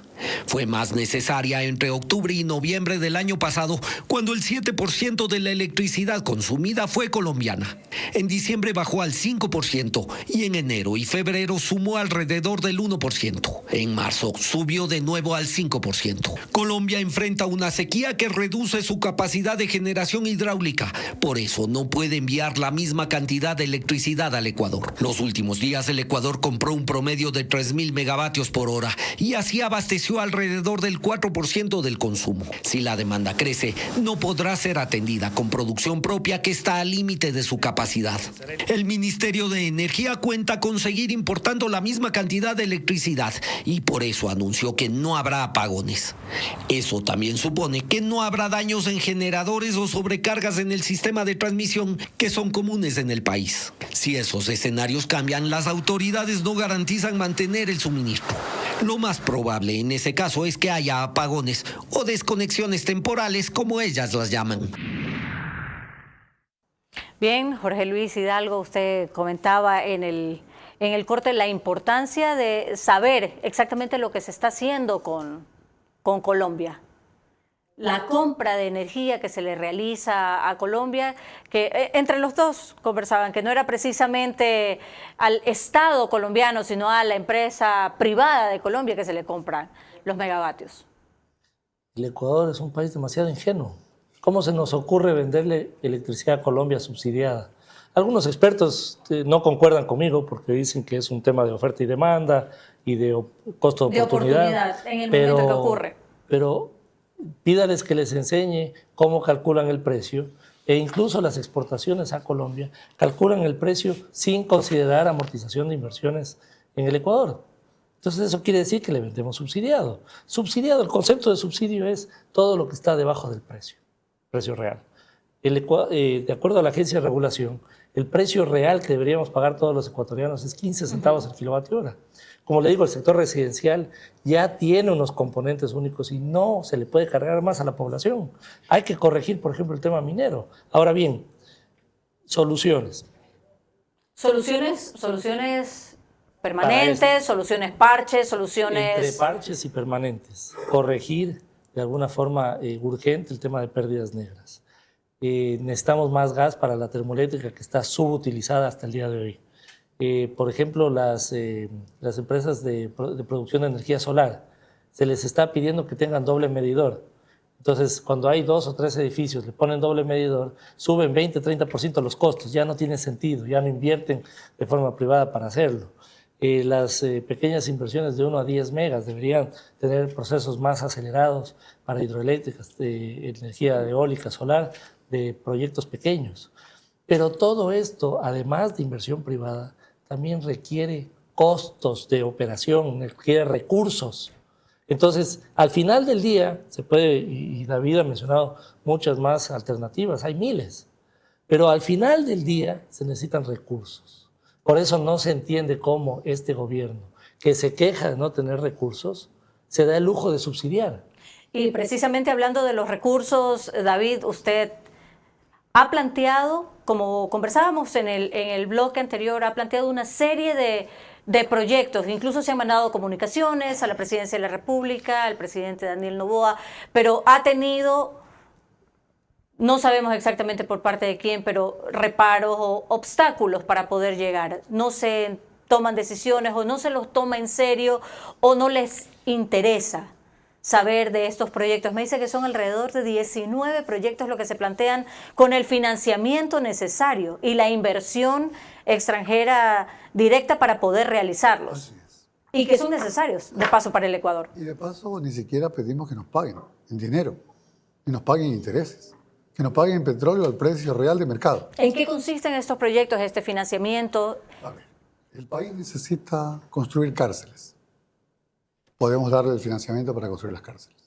Fue más necesaria entre octubre y noviembre del año pasado, cuando el 7% de la electricidad consumida fue colombiana. En diciembre bajó al 5% y en enero y febrero sumó alrededor del 1%. En marzo subió de nuevo al 5%. Colombia enfrenta una sequía que reduce su capacidad de generación hidráulica. Por eso no puede enviar la misma cantidad de electricidad al Ecuador. Los últimos días el Ecuador compró un promedio de 3.000 megavatios por hora y así abasteció alrededor del 4% del consumo. Si la demanda crece, no podrá ser atendida con producción propia que está al límite de su capacidad. El Ministerio de Energía cuenta con seguir importando la misma cantidad de electricidad y por eso anunció que no habrá apagones. Eso también también supone que no habrá daños en generadores o sobrecargas en el sistema de transmisión que son comunes en el país. Si esos escenarios cambian, las autoridades no garantizan mantener el suministro. Lo más probable en ese caso es que haya apagones o desconexiones temporales, como ellas las llaman. Bien, Jorge Luis Hidalgo, usted comentaba en el corte la importancia de saber exactamente lo que se está haciendo con Colombia. La compra de energía que se le realiza a Colombia, que entre los dos conversaban que no era precisamente al Estado colombiano, sino a la empresa privada de Colombia que se le compran los megavatios. El Ecuador es un país demasiado ingenuo. ¿Cómo se nos ocurre venderle electricidad a Colombia subsidiada? Algunos expertos no concuerdan conmigo porque dicen que es un tema de oferta y demanda y de costo de oportunidad. En el momento que ocurre. Pero pídales que les enseñe cómo calculan el precio e incluso las exportaciones a Colombia calculan el precio sin considerar amortización de inversiones en el Ecuador. Entonces eso quiere decir que le vendemos subsidiado. Subsidiado, el concepto de subsidio es todo lo que está debajo del precio real. De acuerdo a la Agencia de Regulación, el precio real que deberíamos pagar todos los ecuatorianos es 15 centavos el kilovatio hora. Como le digo, el sector residencial ya tiene unos componentes únicos y no se le puede cargar más a la población. Hay que corregir, por ejemplo, el tema minero. Ahora bien, soluciones. Soluciones permanentes, soluciones parches, soluciones... Entre parches y permanentes. Corregir de alguna forma urgente el tema de pérdidas negras. Necesitamos más gas para la termoeléctrica que está subutilizada hasta el día de hoy. Por ejemplo, las empresas de producción de energía solar, se les está pidiendo que tengan doble medidor. Entonces, cuando hay 2 o 3 edificios, le ponen doble medidor, suben 20-30% los costos, ya no tiene sentido, ya no invierten de forma privada para hacerlo. Las pequeñas inversiones de 1 a 10 megas deberían tener procesos más acelerados para hidroeléctricas, de energía eólica, solar, de proyectos pequeños. Pero todo esto, además de inversión privada, también requiere costos de operación, requiere recursos. Entonces, al final del día, se puede, y David ha mencionado muchas más alternativas, hay miles, pero al final del día se necesitan recursos. Por eso no se entiende cómo este gobierno, que se queja de no tener recursos, se da el lujo de subsidiar. Y precisamente hablando de los recursos, David, usted ha planteado, como conversábamos en el bloque anterior, ha planteado una serie de proyectos, incluso se han mandado comunicaciones a la Presidencia de la República, al presidente Daniel Noboa, pero ha tenido, no sabemos exactamente por parte de quién, pero reparos o obstáculos para poder llegar. No se toman decisiones o no se los toma en serio o no les interesa saber de estos proyectos. Me dice que son alrededor de 19 proyectos lo que se plantean con el financiamiento necesario y la inversión extranjera directa para poder realizarlos. Y que son necesarios, de paso, para el Ecuador. Y de paso, ni siquiera pedimos que nos paguen en dinero, que nos paguen intereses, que nos paguen petróleo al precio real de mercado. ¿En qué consisten estos proyectos, este financiamiento? A ver, el país necesita construir cárceles. Podemos darle el financiamiento para construir las cárceles.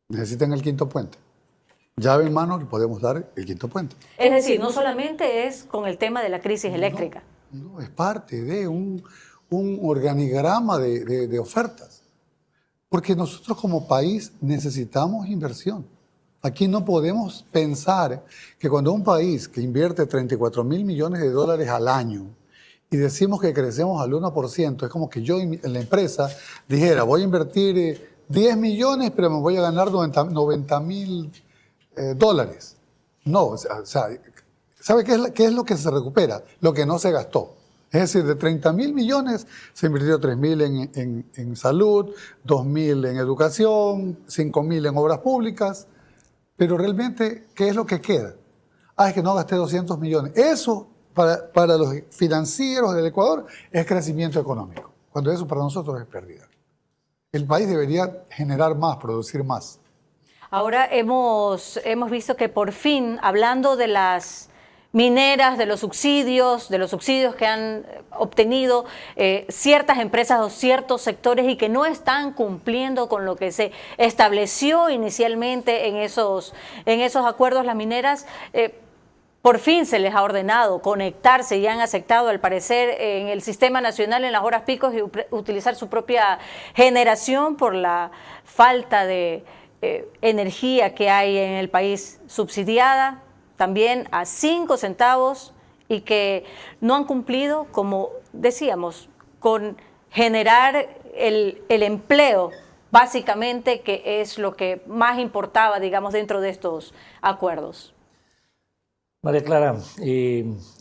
Necesitan el quinto puente. Llave en mano, le podemos dar el quinto puente. Es decir, no solamente es con el tema de la crisis eléctrica. No, es parte de un organigrama de ofertas. Porque nosotros como país necesitamos inversión. Aquí no podemos pensar que cuando un país que invierte 34 mil millones de dólares al año y decimos que crecemos al 1%, es como que yo en la empresa dijera, voy a invertir 10 millones, pero me voy a ganar 90 mil dólares. No, o sea, ¿sabe qué es lo que se recupera? Lo que no se gastó. Es decir, de 30 mil millones se invirtió 3 mil en salud, 2 mil en educación, 5 mil en obras públicas. Pero realmente, ¿qué es lo que queda? Es que no gasté 200 millones. Eso, para los financieros del Ecuador, es crecimiento económico. Cuando eso para nosotros es pérdida. El país debería generar más, producir más. Ahora hemos visto que por fin, hablando de las mineras, de los subsidios que han obtenido ciertas empresas o ciertos sectores y que no están cumpliendo con lo que se estableció inicialmente en esos acuerdos. Las mineras por fin se les ha ordenado conectarse y han aceptado, al parecer, en el sistema nacional en las horas picos y utilizar su propia generación por la falta de energía que hay en el país subsidiada, también a 5 centavos, y que no han cumplido, como decíamos, con generar el empleo, básicamente, que es lo que más importaba, digamos, dentro de estos acuerdos. María Clara,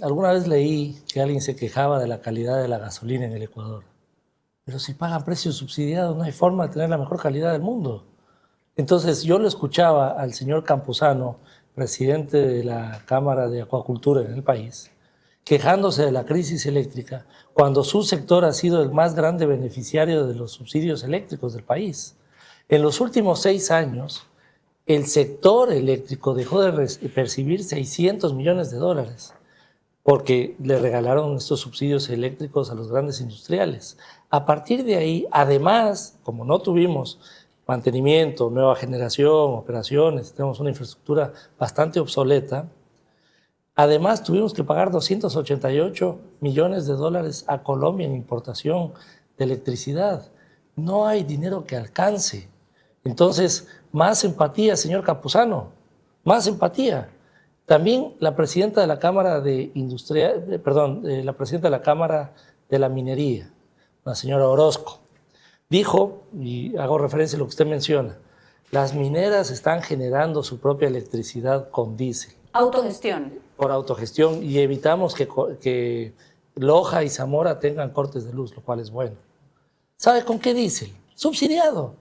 alguna vez leí que alguien se quejaba de la calidad de la gasolina en el Ecuador. Pero si pagan precios subsidiados, no hay forma de tener la mejor calidad del mundo. Entonces, yo lo escuchaba al señor Campuzano, presidente de la Cámara de Acuacultura en el país, quejándose de la crisis eléctrica cuando su sector ha sido el más grande beneficiario de los subsidios eléctricos del país. En los últimos 6 años, el sector eléctrico dejó de percibir $600 millones porque le regalaron estos subsidios eléctricos a los grandes industriales. A partir de ahí, además, como no tuvimos mantenimiento, nueva generación, operaciones, tenemos una infraestructura bastante obsoleta, además tuvimos que pagar $288 millones a Colombia en importación de electricidad. No hay dinero que alcance. Entonces, más empatía, señor Campuzano, más empatía. También la presidenta de la Cámara la presidenta de la Cámara de la Minería, la señora Orozco, dijo, y hago referencia a lo que usted menciona, las mineras están generando su propia electricidad con diésel. Autogestión. Por autogestión, y evitamos que Loja y Zamora tengan cortes de luz, lo cual es bueno. ¿Sabe con qué diésel? Subsidiado.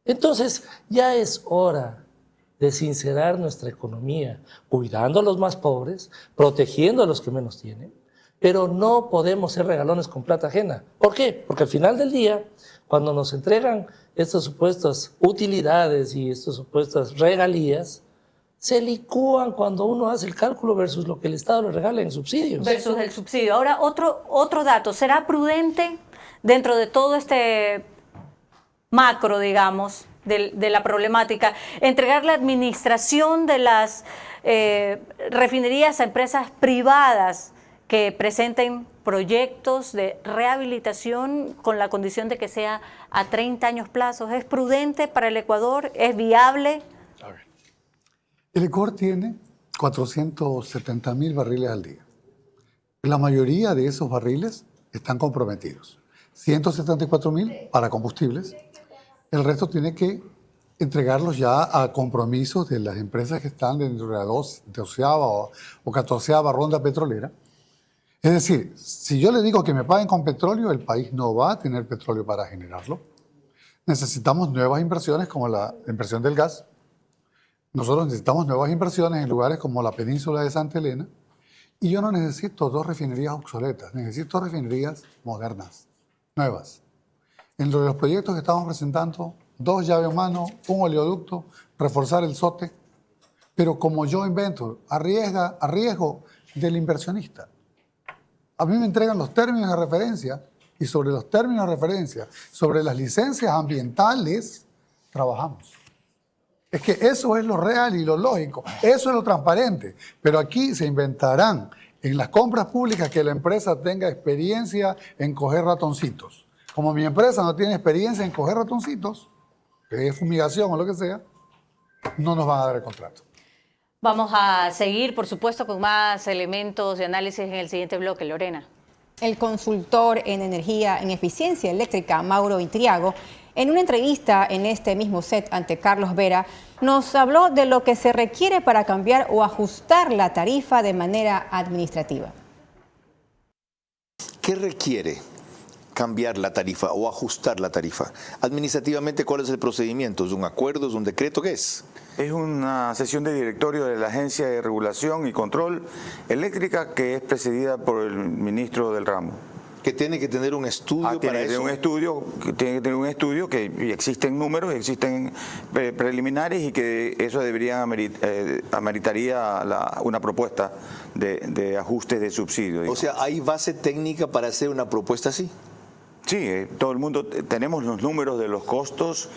Entonces, ya es hora de sincerar nuestra economía, cuidando a los más pobres, protegiendo a los que menos tienen, pero no podemos ser regalones con plata ajena. ¿Por qué? Porque al final del día, cuando nos entregan estas supuestas utilidades y estas supuestas regalías, se licúan cuando uno hace el cálculo versus lo que el Estado le regala en subsidios. Versus el subsidio. Ahora, otro dato. ¿Será prudente dentro de todo este macro, digamos, de la problemática, entregar la administración de las refinerías a empresas privadas que presenten proyectos de rehabilitación con la condición de que sea a 30 años plazos? ¿Es prudente para el Ecuador? ¿Es viable? El Ecuador tiene 470.000 barriles al día. La mayoría de esos barriles están comprometidos. 174.000 para combustibles. El resto tiene que entregarlos ya a compromisos de las empresas que están dentro de la 12ª o 14ª ronda petrolera. Es decir, si yo le digo que me paguen con petróleo, el país no va a tener petróleo para generarlo. Necesitamos nuevas inversiones como la inversión del gas. Nosotros necesitamos nuevas inversiones en lugares como la península de Santa Elena. Y yo no necesito 2 refinerías obsoletas, necesito refinerías modernas, nuevas. En los proyectos que estamos presentando, 2 llaves mano, 1 oleoducto, reforzar el SOTE. Pero como yo invento, a riesgo del inversionista. A mí me entregan los términos de referencia y sobre los términos de referencia, sobre las licencias ambientales, trabajamos. Es que eso es lo real y lo lógico, eso es lo transparente. Pero aquí se inventarán en las compras públicas que la empresa tenga experiencia en coger ratoncitos. Como mi empresa no tiene experiencia en coger ratoncitos, que es fumigación o lo que sea, no nos van a dar el contrato. Vamos a seguir, por supuesto, con más elementos de análisis en el siguiente bloque. Lorena. El consultor en energía, en eficiencia eléctrica, Mauro Intriago, en una entrevista en este mismo set ante Carlos Vera, nos habló de lo que se requiere para cambiar o ajustar la tarifa de manera administrativa. ¿Qué requiere cambiar la tarifa o ajustar la tarifa? Administrativamente, ¿cuál es el procedimiento? ¿Es un acuerdo? ¿Es un decreto? ¿Qué es? Es una sesión de directorio de la Agencia de Regulación y Control Eléctrica que es presidida por el ministro del ramo. Que tiene que tener un estudio para eso. Tiene que tener un estudio que y existen números, existen preliminares y que eso ameritaría una propuesta de ajustes de subsidio. Digamos. O sea, ¿hay base técnica para hacer una propuesta así? Sí, todo el mundo tenemos los números de los costos.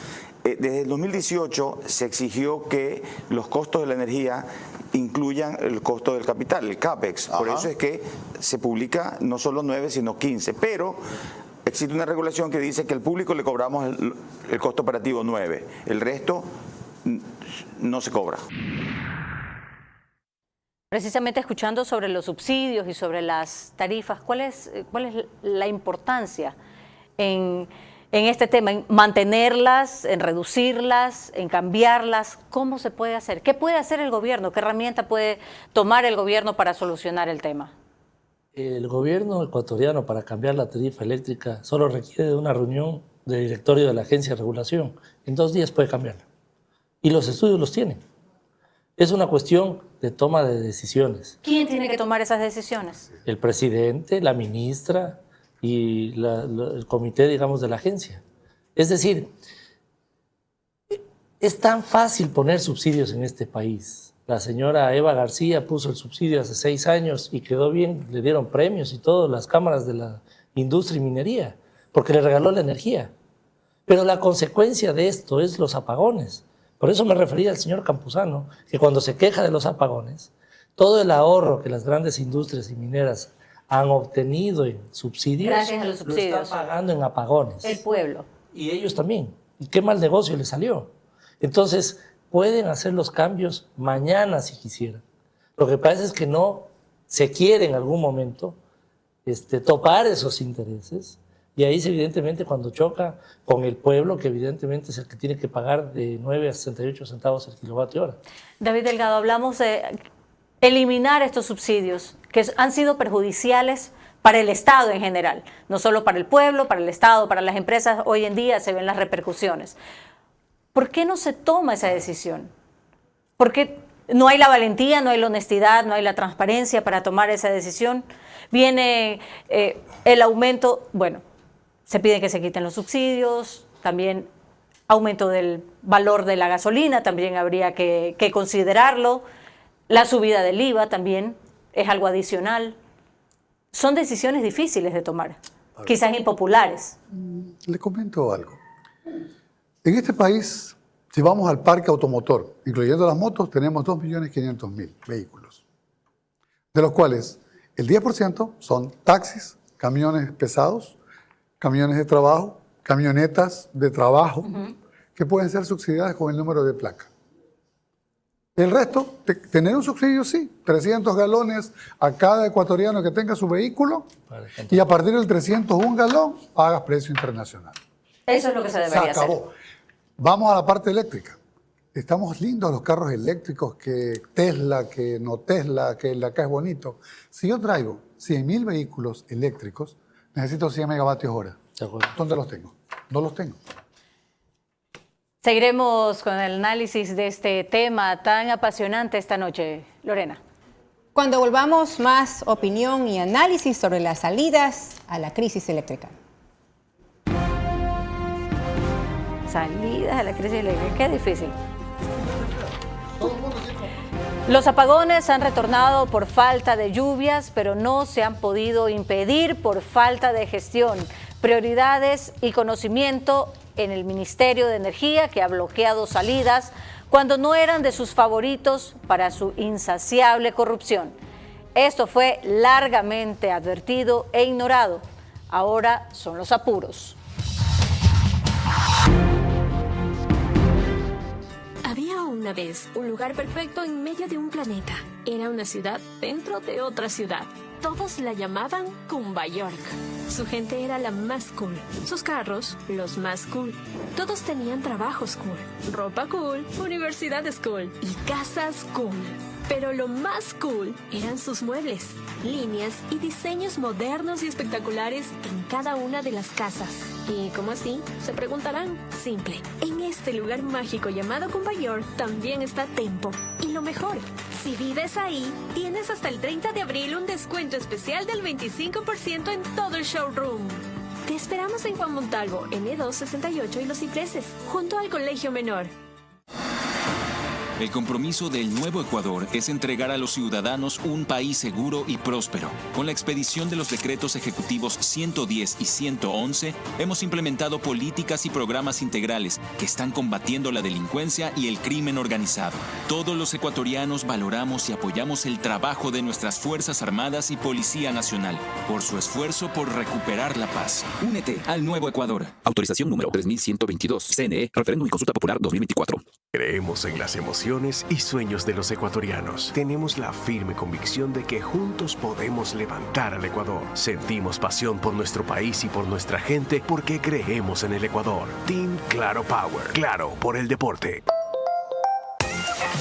Desde el 2018 se exigió que los costos de la energía incluyan el costo del capital, el CAPEX. Por eso es que se publica no solo 9, sino 15. Pero existe una regulación que dice que al público le cobramos el costo operativo 9. El resto no se cobra. Precisamente escuchando sobre los subsidios y sobre las tarifas, ¿cuál es la importancia en este tema, en mantenerlas, en reducirlas, en cambiarlas? ¿Cómo se puede hacer? ¿Qué puede hacer el gobierno? ¿Qué herramienta puede tomar el gobierno para solucionar el tema? El gobierno ecuatoriano para cambiar la tarifa eléctrica solo requiere de una reunión de directorio de la Agencia de Regulación. En 2 días puede cambiarla. Y los estudios los tienen. Es una cuestión de toma de decisiones. ¿Quién tiene que tomar esas decisiones? El presidente, la ministra y el comité, digamos, de la agencia. Es decir, es tan fácil poner subsidios en este país. La señora Eva García puso el subsidio hace 6 años y quedó bien, le dieron premios y todo, las cámaras de la industria y minería, porque le regaló la energía. Pero la consecuencia de esto es los apagones. Por eso me refería al señor Campuzano, que cuando se queja de los apagones, todo el ahorro que las grandes industrias y mineras han obtenido en subsidios, gracias a los subsidios, lo están pagando en apagones. El pueblo. Y ellos también. Y qué mal negocio les salió. Entonces, pueden hacer los cambios mañana si quisieran. Lo que pasa es que no se quiere en algún momento topar esos intereses. Y ahí es evidentemente cuando choca con el pueblo, que evidentemente es el que tiene que pagar de 9 a 68 centavos el kilovatio hora. David Delgado, hablamos de eliminar estos subsidios que han sido perjudiciales para el Estado en general, no solo para el pueblo, para el Estado, para las empresas. Hoy en día se ven las repercusiones. ¿Por qué no se toma esa decisión? ¿Por qué no hay la valentía, no hay la honestidad, no hay la transparencia para tomar esa decisión? Viene el aumento, bueno, se pide que se quiten los subsidios, también aumento del valor de la gasolina, también habría que considerarlo. La subida del IVA también es algo adicional. Son decisiones difíciles de tomar, quizás impopulares. Le comento algo. En este país, si vamos al parque automotor, incluyendo las motos, tenemos 2.500.000 vehículos, de los cuales el 10% son taxis, camiones pesados, camiones de trabajo, camionetas de trabajo, que pueden ser subsidiadas con el número de placa. El resto, tener un subsidio, sí, 300 galones a cada ecuatoriano que tenga su vehículo, y a partir del 301 galón, pagas precio internacional. Eso es lo que se debería hacer. Se acabó. Vamos a la parte eléctrica. Estamos lindos los carros eléctricos, que Tesla, que no Tesla, que el de acá es bonito. Si yo traigo 100.000 vehículos eléctricos, necesito 100 megavatios hora. ¿Dónde los tengo? No los tengo. Seguiremos con el análisis de este tema tan apasionante esta noche. Lorena. Cuando volvamos, más opinión y análisis sobre las salidas a la crisis eléctrica. Salidas a la crisis eléctrica, qué difícil. Los apagones han retornado por falta de lluvias, pero no se han podido impedir por falta de gestión, prioridades y conocimiento en el Ministerio de Energía, que ha bloqueado salidas cuando no eran de sus favoritos para su insaciable corrupción. Esto fue largamente advertido e ignorado. Ahora son los apuros. Había una vez un lugar perfecto en medio de un planeta. Era una ciudad dentro de otra ciudad. Todos la llamaban Cumba York. Su gente era la más cool. Sus carros, los más cool. Todos tenían trabajos cool, ropa cool, universidades cool y casas cool. Pero lo más cool eran sus muebles, líneas y diseños modernos y espectaculares en cada una de las casas. ¿Y cómo así? Se preguntarán. Simple. En este lugar mágico llamado Cumbayor también está Tempo. Y lo mejor, si vives ahí, tienes hasta el 30 de abril un descuento especial del 25% en todo el showroom. Te esperamos en Juan Montalvo, N268 y Los Cipreses, junto al Colegio Menor. El compromiso del Nuevo Ecuador es entregar a los ciudadanos un país seguro y próspero. Con la expedición de los decretos ejecutivos 110 y 111, hemos implementado políticas y programas integrales que están combatiendo la delincuencia y el crimen organizado. Todos los ecuatorianos valoramos y apoyamos el trabajo de nuestras Fuerzas Armadas y Policía Nacional por su esfuerzo por recuperar la paz. Únete al Nuevo Ecuador. Autorización número 3122. CNE, Referéndum y Consulta Popular 2024. Creemos en las emociones y sueños de los ecuatorianos. Tenemos la firme convicción de que juntos podemos levantar al Ecuador. Sentimos pasión por nuestro país y por nuestra gente porque creemos en el Ecuador. Team Claro Power. Claro por el deporte.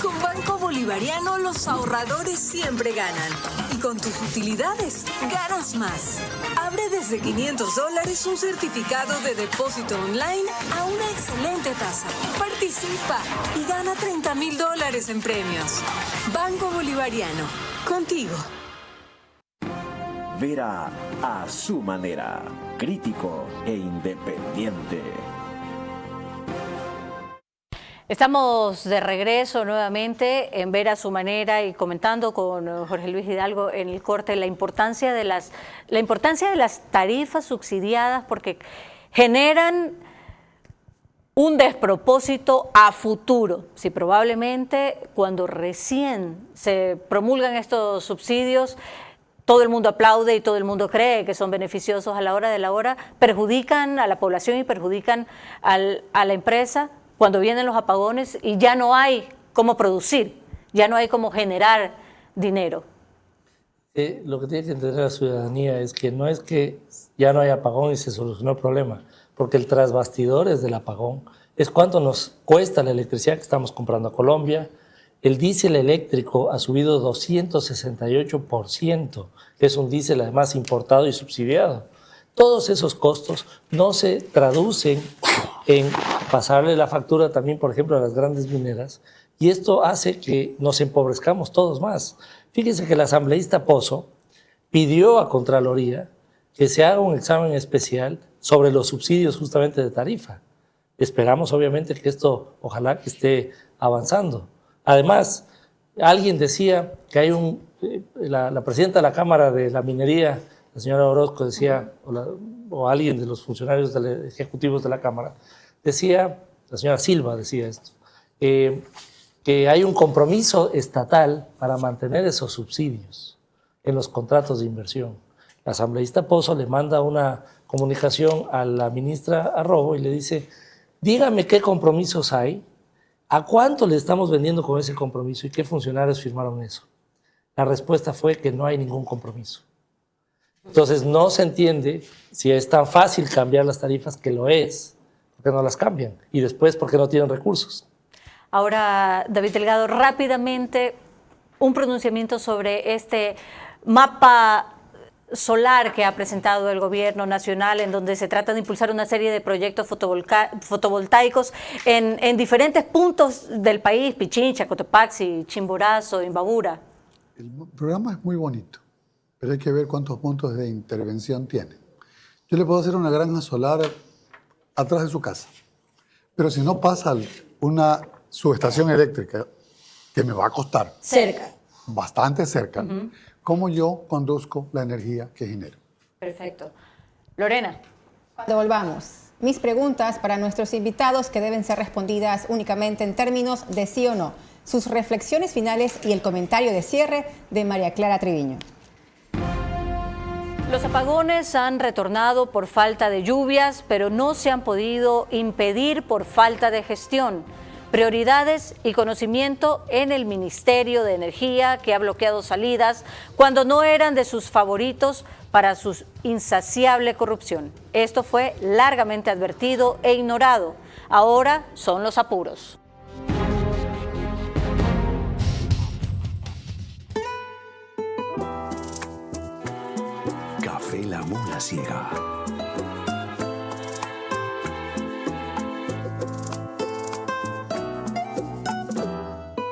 Con Banco Bolivariano los ahorradores siempre ganan. Y con tus utilidades ganas más. Abre desde $500 un certificado de depósito online a una excelente tasa. Participa y gana $30,000 en premios. Banco Bolivariano. Contigo. Vera a su manera. Crítico e independiente. Estamos de regreso nuevamente en Ver a su manera y comentando con Jorge Luis Hidalgo en el corte la importancia de las tarifas subsidiadas porque generan un despropósito a futuro. Si probablemente cuando recién se promulgan estos subsidios todo el mundo aplaude y todo el mundo cree que son beneficiosos, a la hora de la hora perjudican a la población y perjudican a la empresa. Cuando vienen los apagones y ya no hay cómo producir, ya no hay cómo generar dinero. Lo que tiene que entender la ciudadanía es que no es que ya no hay apagón y se solucionó el problema, porque el tras bastidores del apagón es cuánto nos cuesta la electricidad que estamos comprando a Colombia. El diésel eléctrico ha subido 268%, que es un diésel además importado y subsidiado. Todos esos costos no se traducen en pasarle la factura también, por ejemplo, a las grandes mineras, y esto hace que nos empobrezcamos todos más. Fíjense que el asambleísta Pozo pidió a Contraloría que se haga un examen especial sobre los subsidios justamente de tarifa. Esperamos obviamente que esto, ojalá que esté avanzando. Además, alguien decía que hay la presidenta de la Cámara de la Minería, la señora Orozco decía, o alguien de los funcionarios ejecutivos de la Cámara, decía, la señora Silva decía esto, que hay un compromiso estatal para mantener esos subsidios en los contratos de inversión. La asambleísta Pozo le manda una comunicación a la ministra Arrobo y le dice, dígame qué compromisos hay, a cuánto le estamos vendiendo con ese compromiso y qué funcionarios firmaron eso. La respuesta fue que no hay ningún compromiso. Entonces no se entiende si es tan fácil cambiar las tarifas, que lo es, porque no las cambian, y después porque no tienen recursos. Ahora, David Delgado, rápidamente un pronunciamiento sobre este mapa solar que ha presentado el gobierno nacional, en donde se trata de impulsar una serie de proyectos fotovoltaicos en diferentes puntos del país, Pichincha, Cotopaxi, Chimborazo, Imbabura. El programa es muy bonito, pero hay que ver cuántos puntos de intervención tiene. Yo le puedo hacer una granja solar atrás de su casa, pero si no pasa una subestación eléctrica, que me va a costar cerca, bastante cerca, ¿cómo yo conduzco la energía que genero? Perfecto. Lorena. Cuando volvamos, mis preguntas para nuestros invitados que deben ser respondidas únicamente en términos de sí o no, sus reflexiones finales y el comentario de cierre de María Clara Triviño. Los apagones han retornado por falta de lluvias, pero no se han podido impedir por falta de gestión. Prioridades y conocimiento en el Ministerio de Energía, que ha bloqueado salidas cuando no eran de sus favoritos para su insaciable corrupción. Esto fue largamente advertido e ignorado. Ahora son los apuros. La Mula Ciega.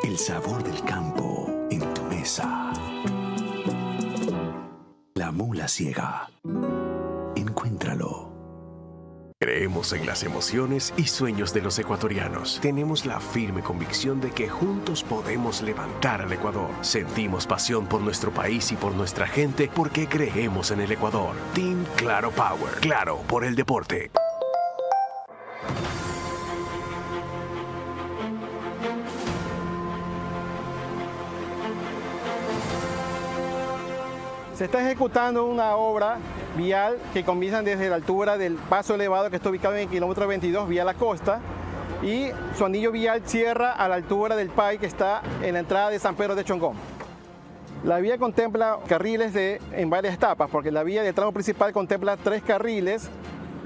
El sabor del campo en tu mesa. La Mula Ciega. Encuéntralo. Creemos en las emociones y sueños de los ecuatorianos. Tenemos la firme convicción de que juntos podemos levantar al Ecuador. Sentimos pasión por nuestro país y por nuestra gente porque creemos en el Ecuador. Team Claro Power. Claro por el deporte. Se está ejecutando una obra vial que comienza desde la altura del paso elevado que está ubicado en el kilómetro 22 vía la costa y su anillo vial cierra a la altura del PAI que está en la entrada de San Pedro de Chongón. La vía contempla carriles en varias etapas porque la vía del tramo principal contempla 3 carriles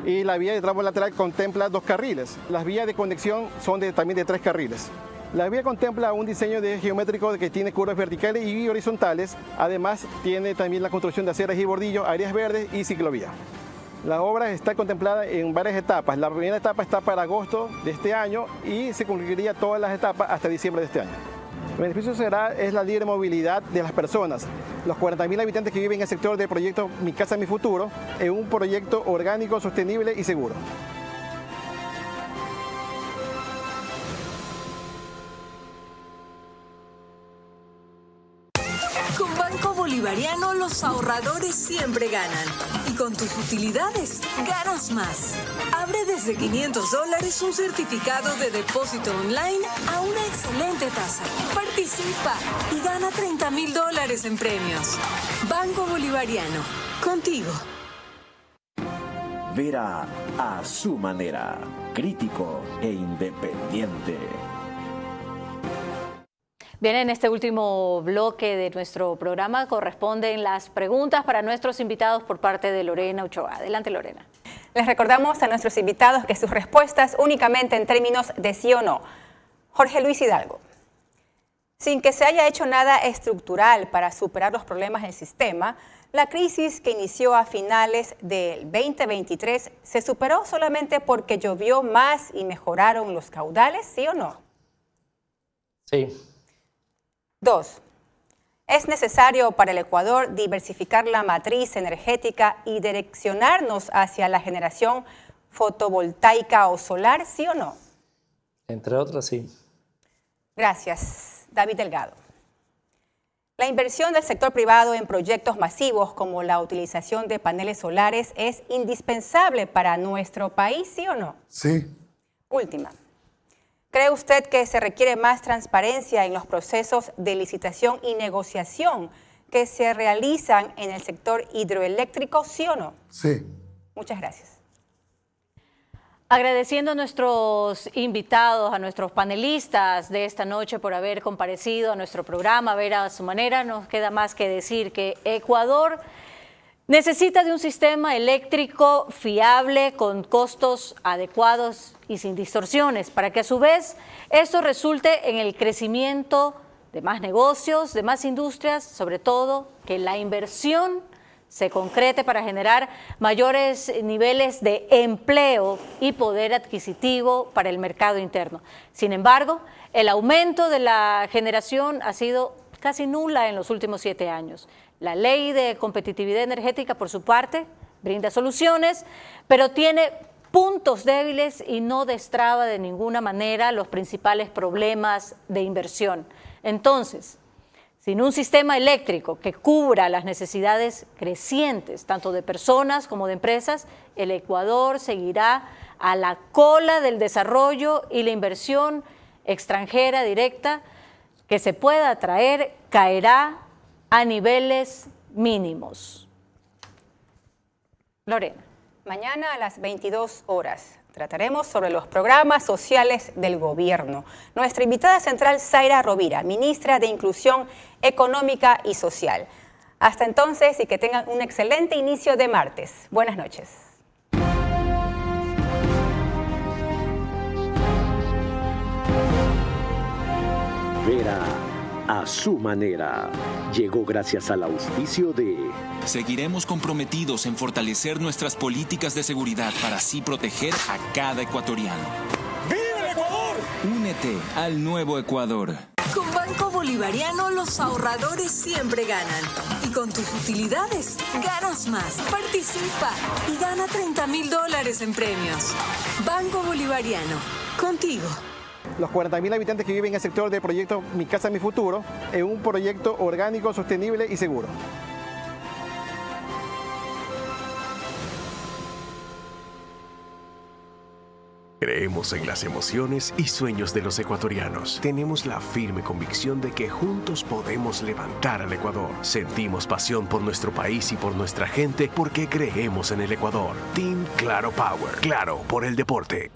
y la vía del tramo lateral contempla 2 carriles. Las vías de conexión son también de 3 carriles. La vía contempla un diseño geométrico que tiene curvas verticales y horizontales. Además, tiene también la construcción de aceras y bordillos, áreas verdes y ciclovía. La obra está contemplada en varias etapas. La primera etapa está para agosto de este año y se concluiría todas las etapas hasta diciembre de este año. El beneficio es la libre movilidad de las personas. Los 40.000 habitantes que viven en el sector del proyecto Mi Casa, Mi Futuro, es un proyecto orgánico, sostenible y seguro. Con Banco Bolivariano los ahorradores siempre ganan. Y con tus utilidades, ganas más. Abre desde $500 un certificado de depósito online a una excelente tasa. Participa y gana $30.000 en premios. Banco Bolivariano, contigo. Vera a su manera. Crítico e independiente. Bien, en este último bloque de nuestro programa corresponden las preguntas para nuestros invitados por parte de Lorena Ochoa. Adelante, Lorena. Les recordamos a nuestros invitados que sus respuestas únicamente en términos de sí o no. Jorge Luis Hidalgo. Sin que se haya hecho nada estructural para superar los problemas del sistema, la crisis que inició a finales del 2023 se superó solamente porque llovió más y mejoraron los caudales, ¿sí o no? Sí. 2. ¿Es necesario para el Ecuador diversificar la matriz energética y direccionarnos hacia la generación fotovoltaica o solar, sí o no? Entre otras, sí. Gracias. David Delgado. La inversión del sector privado en proyectos masivos como la utilización de paneles solares es indispensable para nuestro país, ¿sí o no? Sí. Última. ¿Cree usted que se requiere más transparencia en los procesos de licitación y negociación que se realizan en el sector hidroeléctrico, sí o no? Sí. Muchas gracias. Agradeciendo a nuestros invitados, a nuestros panelistas de esta noche por haber comparecido a nuestro programa, Vera a su manera, nos queda más que decir que Ecuador necesita de un sistema eléctrico fiable, con costos adecuados y sin distorsiones, para que a su vez esto resulte en el crecimiento de más negocios, de más industrias, sobre todo que la inversión se concrete para generar mayores niveles de empleo y poder adquisitivo para el mercado interno. Sin embargo, el aumento de la generación ha sido casi nula en los últimos 7 años. La ley de competitividad energética, por su parte, brinda soluciones, pero tiene puntos débiles y no destraba de ninguna manera los principales problemas de inversión. Entonces, sin un sistema eléctrico que cubra las necesidades crecientes, tanto de personas como de empresas, el Ecuador seguirá a la cola del desarrollo y la inversión extranjera directa que se pueda atraer caerá a niveles mínimos. Lorena. Mañana a las 22 horas trataremos sobre los programas sociales del gobierno. Nuestra invitada central, Zaira Rovira, ministra de Inclusión Económica y Social. Hasta entonces y que tengan un excelente inicio de martes. Buenas noches. Vera a su manera. Llegó gracias al auspicio de... Seguiremos comprometidos en fortalecer nuestras políticas de seguridad para así proteger a cada ecuatoriano. ¡Viva el Ecuador! Únete al nuevo Ecuador. Con Banco Bolivariano los ahorradores siempre ganan. Y con tus utilidades ganas más. Participa y gana $30.000 en premios. Banco Bolivariano, contigo. Los 40.000 habitantes que viven en el sector del proyecto Mi Casa, Mi Futuro, en un proyecto orgánico, sostenible y seguro. Creemos en las emociones y sueños de los ecuatorianos. Tenemos la firme convicción de que juntos podemos levantar al Ecuador. Sentimos pasión por nuestro país y por nuestra gente porque creemos en el Ecuador. Team Claro Power. Claro por el deporte.